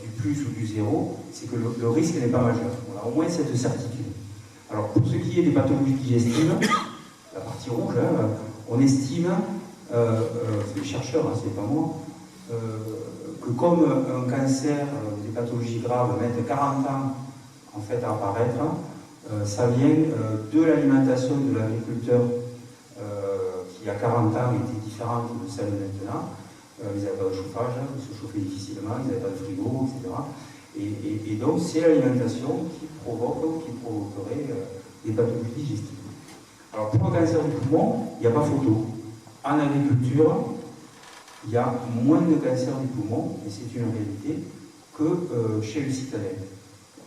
du plus ou du zéro, c'est que le risque n'est pas majeur. On a au moins cette certitude. Alors pour ce qui est des pathologies digestives, la partie rouge, on estime, c'est les chercheurs, c'est pas moi, que comme un cancer, des pathologies graves mettent 40 ans en fait à apparaître, ça vient de l'alimentation de l'agriculteur qui il y a 40 ans était différente de celle de maintenant. Ils n'avaient pas de chauffage, ils se chauffaient difficilement, ils n'avaient pas de frigo, etc. Et donc c'est l'alimentation qui provoquerait des pathologies digestives. Alors pour le cancer du poumon, il n'y a pas photo. En agriculture, il y a moins de cancer du poumon, et c'est une réalité, que chez le citadin.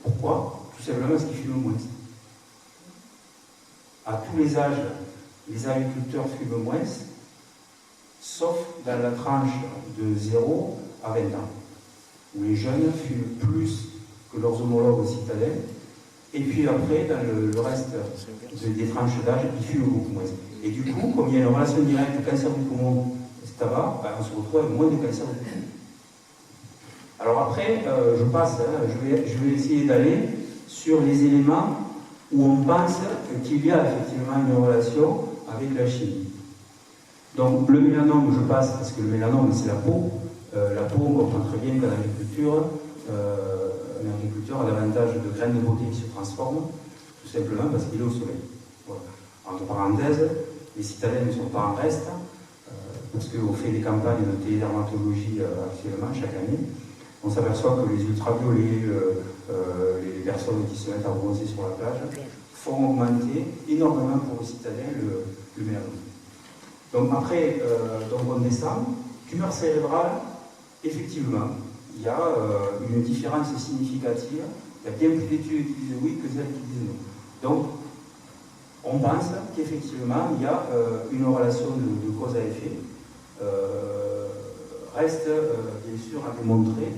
Pourquoi? Tout simplement parce qu'il fume moins. à tous les âges, les agriculteurs fument moins, sauf dans la tranche de 0 à 20 ans, où les jeunes fument plus que leurs homologues citadins, et puis après, dans le reste des tranches d'âge, ils fument beaucoup moins. Et du coup, comme il y a une relation directe cancer du poumon et tabac, ben, on se retrouve avec moins de cancer du poumon. Alors après, je passe, je vais essayer d'aller sur les éléments où on pense qu'il y a effectivement une relation avec la chimie. Donc le mélanome, je passe, parce que le mélanome, c'est la peau. La peau, on comprend très bien qu'en agriculture, a davantage de graines de beauté qui se transforment, tout simplement parce qu'il est au soleil. Voilà. Entre parenthèses, les citadins ne sont pas en reste, parce qu'on fait des campagnes de télédermatologie actuellement, chaque année. On s'aperçoit que les ultraviolets, les personnes qui se mettent à bronzer sur la plage, font augmenter énormément pour le citadin le mélanome. Donc après, on descend, tumeur cérébrale, effectivement, il y a une différence significative. Il y a bien plus d'études qui disent oui que celles qui disent non. Donc, on pense qu'effectivement, il y a une relation de cause à effet. Reste, bien sûr, à démontrer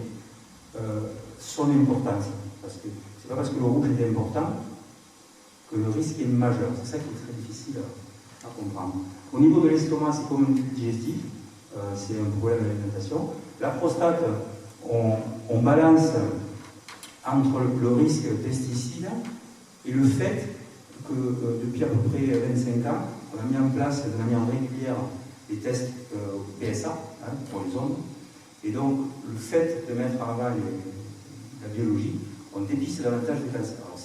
son importance. Parce que c'est pas parce que le rouge est important que le risque est majeur. C'est ça qui est très difficile à comprendre. Au niveau de l'estomac, c'est comme un tube digestif. C'est un problème d'alimentation. La prostate, on balance entre le risque pesticide et le fait que depuis à peu près 25 ans, on a mis en place de manière régulière des tests PSA pour les hommes. Et donc, le fait de mettre en avant la biologie, on dépiste davantage des cancers. Alors,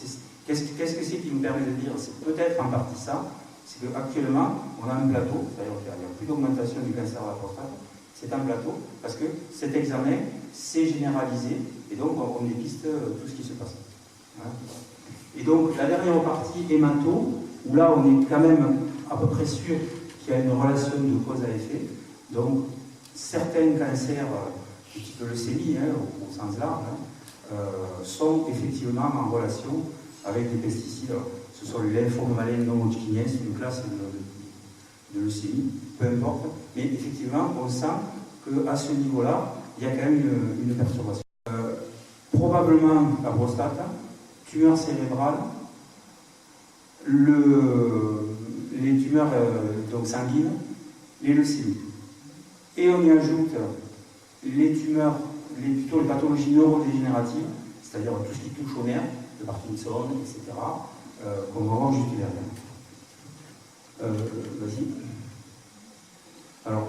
qu'est-ce que c'est qui nous permet de dire? C'est peut-être en partie ça. C'est qu'actuellement, on a un plateau, c'est-à-dire qu'il n'y a plus d'augmentation du cancer de la prostate. C'est un plateau, parce que cet examen s'est généralisé, et donc on dépiste tout ce qui se passe. Voilà. Et donc la dernière partie, hémato, où là on est quand même à peu près sûr qu'il y a une relation de cause à effet. Donc certains cancers, du type leucémie, au sens large, sont effectivement en relation avec des pesticides. Alors, ce sont les lymphomes malins non hodgkiniens, c'est une classe de leucémie, peu importe, mais effectivement, on sent qu'à ce niveau-là, il y a quand même une perturbation. Probablement la prostate, tumeur cérébrale, les tumeurs donc sanguines, les leucémies. Et on y ajoute les tumeurs, plutôt les pathologies neurodégénératives, c'est-à-dire tout ce qui touche au nerf, le Parkinson, etc., qu'on va voir juste derrière. Vas-y. Alors,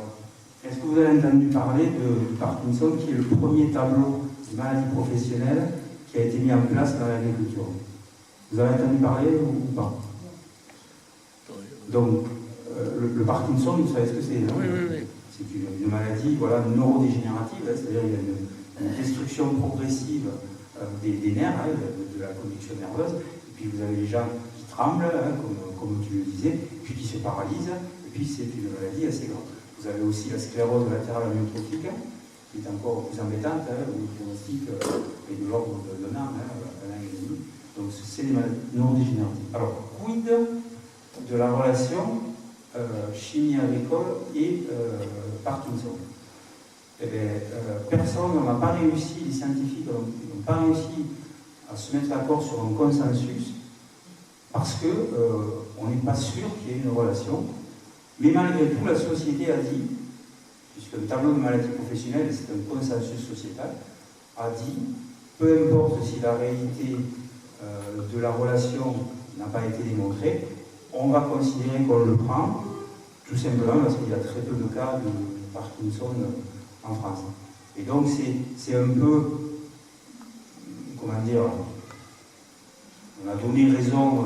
est-ce que vous avez entendu parler de Parkinson, qui est le premier tableau de maladie professionnelle qui a été mis en place dans l'agriculture? Vous avez entendu parler ou pas? Donc, le Parkinson, vous savez ce que c'est? Oui. C'est une maladie neurodégénérative, c'est-à-dire qu'il y a une destruction progressive des nerfs, de la conduction nerveuse, et puis vous avez les gens qui tremblent, comme tu le disais, puis qui se paralysent, et puis c'est une maladie assez grave. Vous avez aussi la sclérose latérale amyotrophique, qui est encore plus embêtante, où le diagnostic est de l'ordre de l'an, un an et demi. Donc c'est des maladies neurodégénératives. Alors, quid de la relation chimie agricole et Parkinson? Eh bien, personne n'a pas réussi, les scientifiques n'ont pas réussi à se mettre d'accord sur un consensus, parce qu'on n'est pas sûr qu'il y ait une relation. Mais malgré tout, la société a dit, puisque le tableau de maladie professionnelle, c'est un consensus sociétal, a dit, peu importe si la réalité de la relation n'a pas été démontrée, on va considérer qu'on le prend, tout simplement parce qu'il y a très peu de cas de Parkinson en France. Et donc c'est un peu, comment dire, on a donné raison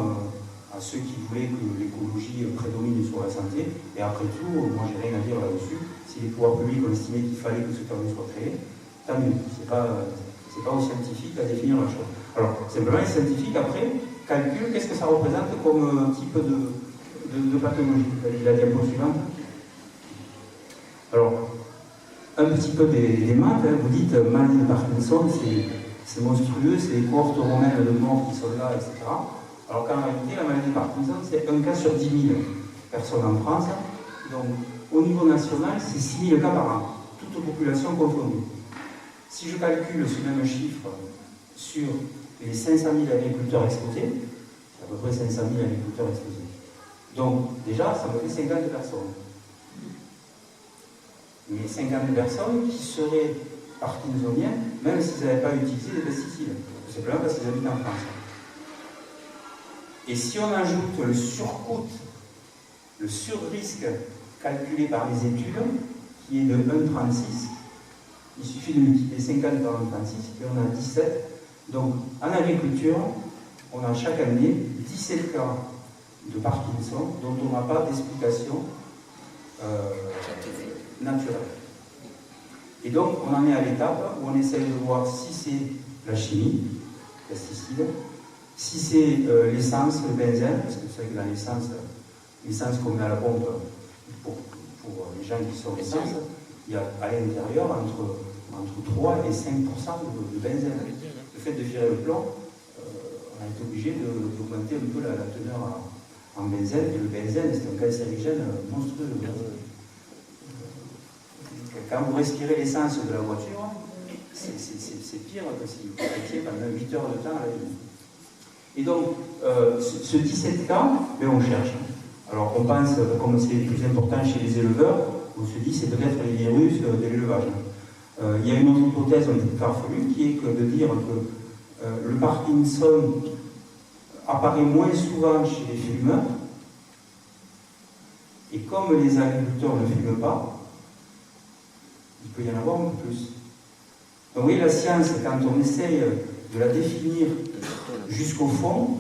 à ceux qui voulaient que l'écologie prédomine sur la santé, et après tout, moi j'ai rien à dire là-dessus. Si les pouvoirs publics ont estimé qu'il fallait que ce tableau soit créé, tant mieux. C'est pas aux scientifiques à définir la chose. Alors, simplement, les scientifiques, après, calculent qu'est-ce que ça représente comme type de pathologie. La diapo suivante. Alors, un petit peu des maths, vous dites, maladie de Parkinson, c'est monstrueux, c'est les cohortes romaines de morts qui sont là, etc. Alors qu'en réalité, la maladie de Parkinson, c'est 1 cas sur 10 000 personnes en France. Donc, au niveau national, c'est 6 000 cas par an, toute population confondue. Si je calcule ce même chiffre sur les 500 000 agriculteurs exposés, c'est à peu près 500 000 agriculteurs exposés. Donc, déjà, ça me fait 50 personnes. Mais 50 personnes qui seraient parkinsoniens, même s'ils n'avaient pas utilisé des pesticides. Tout simplement parce qu'ils habitent en France. Et si on ajoute le surcoût, le surrisque calculé par les études, qui est de 1,36, il suffit de multiplier 50 par 1,36 et on a 17. Donc, en agriculture, on a chaque année 17 cas de Parkinson dont on n'a pas d'explication naturelle. Et donc, on en est à l'étape où on essaye de voir si c'est la chimie, pesticides, si c'est l'essence, le benzène, parce que vous savez que dans l'essence qu'on met à la pompe pour les gens qui sont l'essence, il y a à l'intérieur entre 3 et 5% de benzène. Le fait de virer le plomb, on a été obligé d'augmenter un peu la teneur en benzène, et le benzène, c'est un cancérigène monstrueux. Quand vous respirez l'essence de la voiture, c'est pire que si vous étiez pendant 8 heures de temps à la vie. Et donc, ce 17 cas, ben on cherche. Alors, on pense, comme c'est plus important chez les éleveurs, on se dit c'est peut-être les virus de l'élevage. Il y a une autre hypothèse un peu farfelue qui est que de dire que le Parkinson apparaît moins souvent chez les fumeurs, et comme les agriculteurs ne fument pas, il peut y en avoir un peu plus. Donc oui, la science, quand on essaye de la définir jusqu'au fond,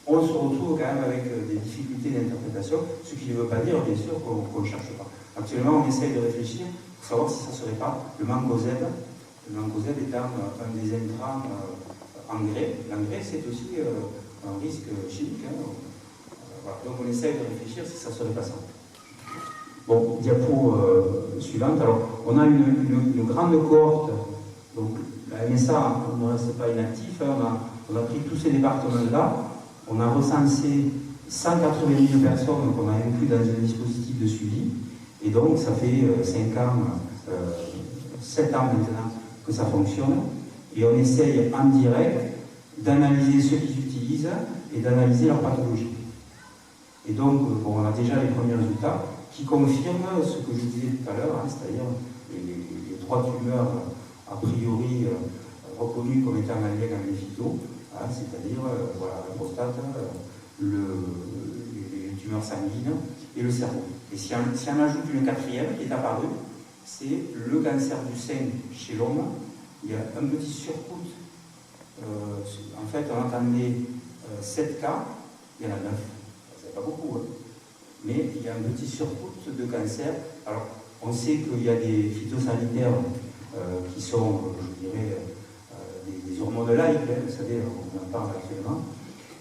on se retrouve quand même avec des difficultés d'interprétation, ce qui ne veut pas dire, bien sûr, qu'on ne cherche pas. Actuellement, on essaye de réfléchir pour savoir si ça ne serait pas le mancozeb. Le mancozeb étant un des intrants engrais. L'engrais, c'est aussi un risque chimique. Voilà. Donc on essaye de réfléchir si ça ne serait pas ça. Bon, diapo suivante. Alors, on a une grande cohorte. Donc, la MSA, on ne reste pas inactif. Hein, on a pris tous ces départements-là. On a recensé 180 000 personnes qu'on a inclus dans un dispositif de suivi. Et donc, ça fait 5 ans, 7 ans maintenant que ça fonctionne. Et on essaye en direct d'analyser ce qu'ils utilisent et d'analyser leur pathologie. Et donc, bon, on a déjà les premiers résultats qui confirment ce que je disais tout à l'heure, hein, c'est-à-dire les 3 tumeurs a priori reconnues comme étant en lien avec les phytos, hein, c'est-à-dire voilà, la prostate, les tumeurs sanguines et le cerveau. Et si on ajoute une 4e qui est apparue, c'est le cancer du sein chez l'homme. Il y a un petit surcoût. En fait, on attendait 7 cas, il y en a 9. C'est pas beaucoup, hein. Mais il y a un petit surcoût de cancer. Alors, on sait qu'il y a des phytosanitaires qui sont, je dirais, des hormones-like, hein, vous savez, on en parle actuellement,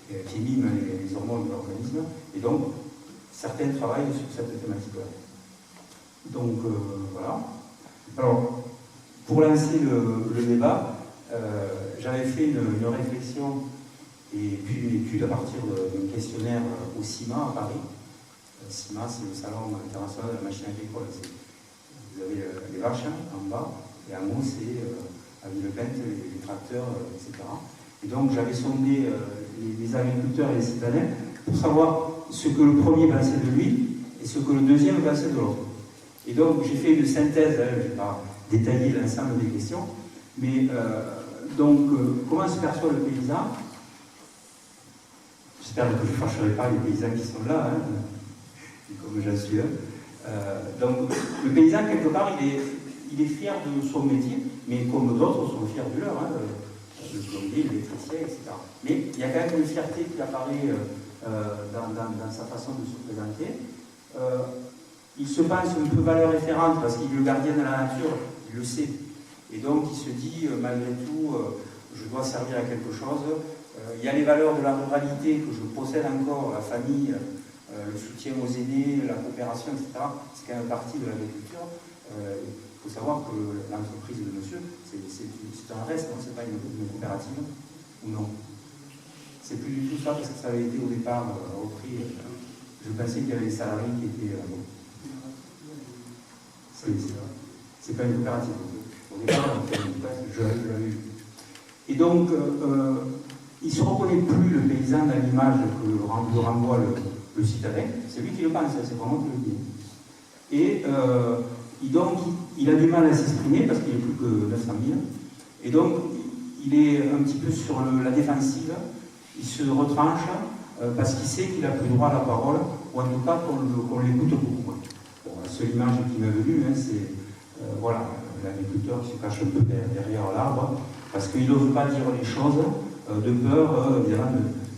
qui miment les hormones de l'organisme. Et donc, certains travaillent sur cette thématique-là. Donc, voilà. Alors, pour lancer le débat, j'avais fait une réflexion et puis une étude à partir d'un questionnaire au CIMA à Paris. CIMA, c'est le Salon international de la machine agricole. Vous avez les vaches en bas, et en haut, c'est à Villepinte, les tracteurs, etc. Et donc, j'avais sondé les agriculteurs et les citadins pour savoir ce que le premier pensait de lui et ce que le deuxième pensait de l'autre. Et donc, j'ai fait une synthèse, hein, je ne vais pas détailler l'ensemble des questions, mais comment se perçoit le paysan? J'espère que je ne fâcherai pas les paysans qui sont là, hein, comme j'en suis un. Donc, le paysan, quelque part, il est fier de son métier, mais comme d'autres sont fiers du leur, hein, le plombier, l'électricien, etc. Mais il y a quand même une fierté qui apparaît dans sa façon de se présenter. Il se pense un peu valeur référente parce qu'il est le gardien de la nature, il le sait. Et donc il se dit, malgré tout, je dois servir à quelque chose. Il y a les valeurs de la ruralité que je possède encore, la famille, le soutien aux aînés, la coopération, etc. C'est quand même partie de l'agriculture. Il faut savoir que l'entreprise de monsieur, c'est un reste, hein, c'est pas une coopérative, ou non? c'est plus du tout ça, parce que ça avait été au départ repris. Je pensais qu'il y avait des salariés qui étaient. C'est pas une coopérative. Au départ, je l'avais vu. Et donc, il ne se reconnaît plus le paysan dans l'image que le renvoie le citadin. C'est lui qui le pense, c'est vraiment qui le dit. Et donc, il a du mal à s'exprimer parce qu'il n'est plus que 900 000. Et donc, il est un petit peu sur la défensive. Il se retranche parce qu'il sait qu'il n'a plus droit à la parole, ou en tout cas qu'on l'écoute beaucoup. Bon, la seule image qui m'est venue, c'est voilà, l'agriculteur qui se cache un peu derrière l'arbre, parce qu'il n'ose pas dire les choses de peur évidemment,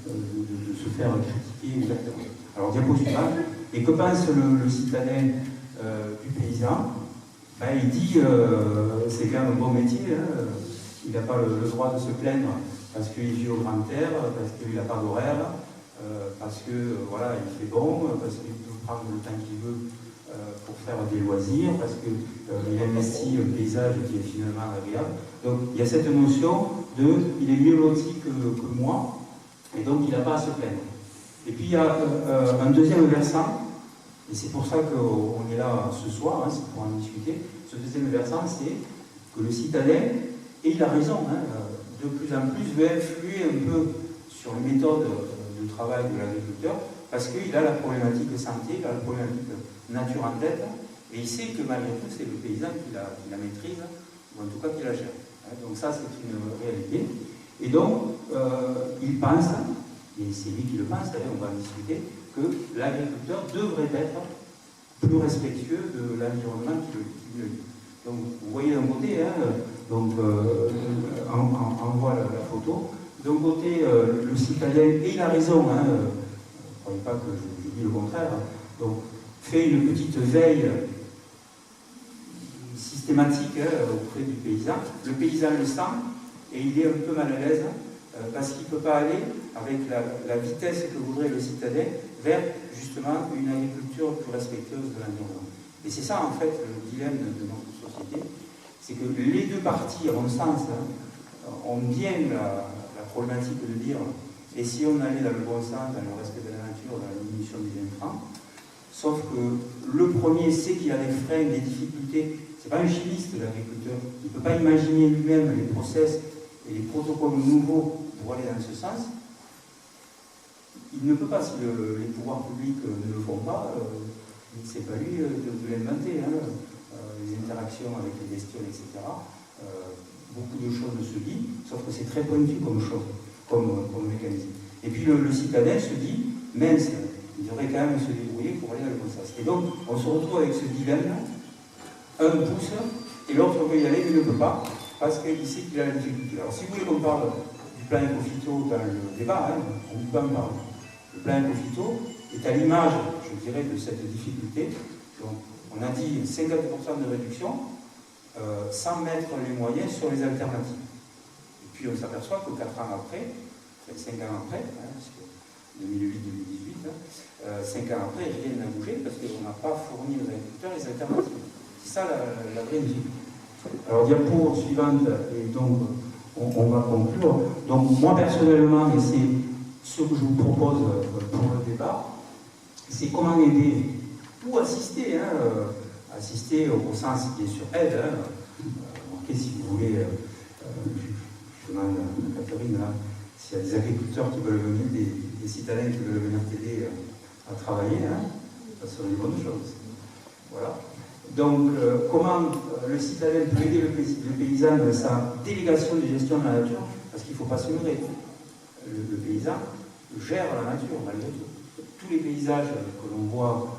de se faire critiquer exactement. Alors, diapo suivante. Et que pense le citadin du paysan? Ben, il dit c'est quand même un bon métier, hein. Il n'a pas le droit de se plaindre parce qu'il vit au grand air, parce qu'il n'a pas d'horaire, parce que voilà, il fait bon, parce qu'il peut prendre le temps qu'il veut pour faire des loisirs, parce qu'il investit un paysage qui est finalement agréable. Donc il y a cette notion de il est mieux loti que moi, et donc il n'a pas à se plaindre. Et puis il y a un deuxième versant, et c'est pour ça qu'on est là ce soir, hein, c'est pour en discuter. Ce deuxième versant, c'est que le citadin, et il a raison, hein, de plus en plus veut influer un peu sur les méthodes de travail de l'agriculteur, parce qu'il a la problématique santé, il a la problématique nature en tête, et il sait que malgré tout, c'est le paysan qui la maîtrise, ou en tout cas qui la gère. Donc ça, c'est une réalité. Et donc, il pense, et c'est lui qui le pense, d'ailleurs, on va en discuter, que l'agriculteur devrait être plus respectueux de l'environnement qui le vit. Donc, vous voyez d'un côté, hein, donc, on voit la photo. D'un côté, le citadin, et il a raison, hein, ne croyez pas que je dis le contraire, hein, donc, fait une petite veille systématique auprès du paysan. Le paysan le sent et il est un peu mal à l'aise parce qu'il ne peut pas aller avec la vitesse que voudrait le citadin vers justement une agriculture plus respectueuse de l'environnement. Et c'est ça en fait le dilemme de notre société, c'est que les deux parties, à mon sens, ont bien la problématique de dire et si on allait dans le bon sens, dans le respect de la nature, dans la diminution des intrants, sauf que le premier sait qu'il a des freins, des difficultés. C'est pas un chimiste, l'agriculteur. Il ne peut pas imaginer lui-même les process et les protocoles nouveaux pour aller dans ce sens. Il ne peut pas, si les pouvoirs publics ne le font pas, c'est pas lui de l'inventer. Hein. Les interactions avec les bestioles, etc. Beaucoup de choses se disent, sauf que c'est très pointu comme chose, comme mécanisme. Et puis le citadin se dit, mince, il devrait quand même se débrouiller pour aller dans le bon sens. Et donc, on se retrouve avec ce dilemme, un pousse, et l'autre veut y aller, mais ne peut pas, parce qu'il sait qu'il a la difficulté. Alors, si vous voulez qu'on parle du plan éco-phyto dans le débat, hein, on peut en parler. Le plan éco-phyto est à l'image, je dirais, de cette difficulté. Donc, on a dit 50% de réduction, sans mettre les moyens sur les alternatives. Et puis, on s'aperçoit que 4 ans après, enfin 5 ans après, hein, parce que 2008-2018, 5 ans après, rien n'a bougé parce qu'on n'a pas fourni aux agriculteurs les alternatives. C'est ça la vraie difficulté. Alors, diapo suivante, et donc on va conclure. Donc, moi personnellement, et c'est ce que je vous propose pour le débat, c'est comment aider ou assister, hein, assister au sens bien sûr aide. Hein, si vous voulez, je demande à Catherine, là, s'il y a des agriculteurs qui veulent venir, des citadins qui veulent venir t'aider à travailler, hein, ça serait une bonne chose. Voilà. Donc, comment le citadin peut aider le paysan dans sa délégation de gestion de la nature, parce qu'il ne faut pas se leurrer. Le paysan gère la nature, malgré tout. Tous les paysages que l'on voit,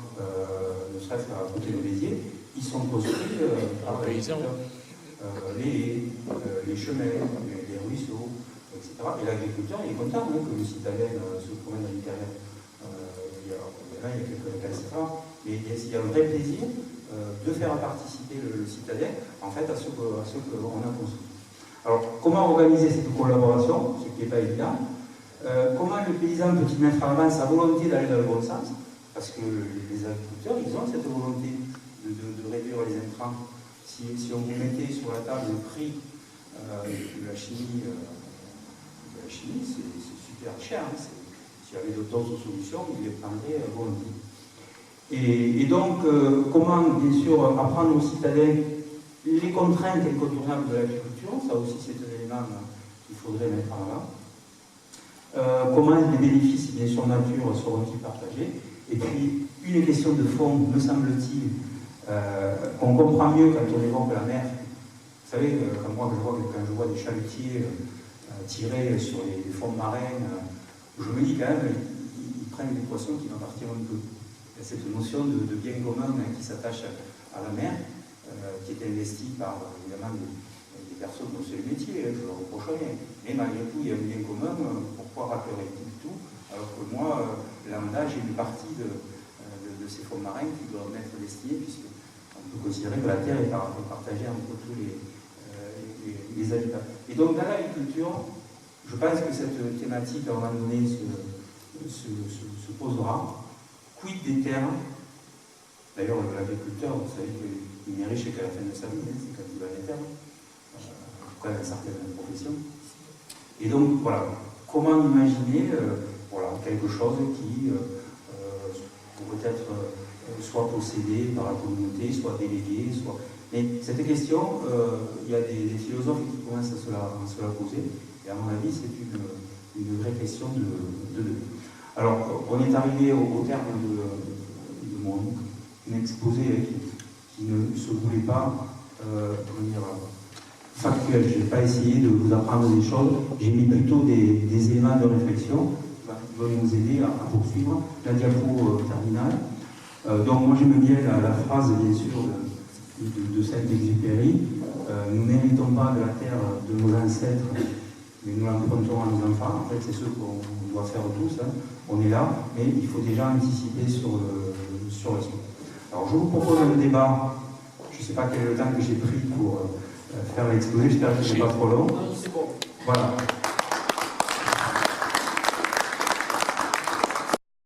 ne serait-ce qu'à côté de Béziers, ils sont construits par les paysans. Les chemins, les ruisseaux, etc. Et l'agriculteur, il est content hein, que le citadin se promène à l'intérieur. Il y a quelques récalcitrants, mais il y a un vrai plaisir de faire participer le citadin en fait, à ce qu'on a construit. Alors, comment organiser cette collaboration, ce qui n'est pas évident. Comment le paysan peut-il mettre en avant sa volonté d'aller dans le bon sens, parce que les agriculteurs, ils ont cette volonté de réduire les intrants. Si on vous mettait sur la table le prix de la chimie, c'est super cher. Hein, s'il y avait d'autres solutions, il les prendrait volontiers. Et donc, comment, bien sûr, apprendre aux citadins les contraintes incontournables de l'agriculture, ça aussi c'est un élément qu'il faudrait mettre en avant. Comment les bénéfices, bien sûr, nature seront-ils partagés? Et puis, une question de fond, me semble-t-il, qu'on comprend mieux quand on évoque la mer. Vous savez, quand je vois des chalutiers tirer sur les fonds marins, je me dis quand même, ils prennent des poissons qui n'en partiront peu. Il y a cette notion de bien commun qui s'attache à la mer, qui est investie par, évidemment, des personnes dont c'est le métier, je ne le reproche rien. Mais malgré tout, il y a un bien commun, pourquoi raclerait tout, alors que moi, lambda, j'ai une partie de ces fonds marins qui doivent être destinés, puisqu'on peut considérer que la Terre est partagée entre tous les habitats. Et donc, dans l'agriculture, je pense que cette thématique, à un moment donné, se posera. Quid des terres? D'ailleurs, l'agriculteur, vous savez qu'il n'est riche qu'à la fin de sa vie, c'est quand il va les terres, en tout cas dans certaines professions. Et donc, voilà, comment imaginer quelque chose qui pourrait être soit possédé par la communauté, soit délégué, soit... Mais cette question, il y a des philosophes qui commencent à se la poser, et à mon avis, c'est une vraie question de. Alors, on est arrivé au terme de mon exposé qui ne se voulait pas factuel. Je n'ai pas essayé de vous apprendre des choses, j'ai mis plutôt des éléments de réflexion qui vont nous aider à poursuivre la diapo terminale. Donc, moi, j'aime bien la phrase, bien sûr, de Saint-Exupéry. Nous n'héritons pas de la terre de nos ancêtres, mais nous l'empruntons à nos enfants. En fait, c'est ce qu'on doit faire tous. Hein. On est là, mais il faut déjà anticiper sur la suite. Alors, je vous propose un débat. Je ne sais pas quel est le temps que j'ai pris pour faire l'exposé. J'espère que ce n'est pas trop long. Non, c'est bon. Voilà.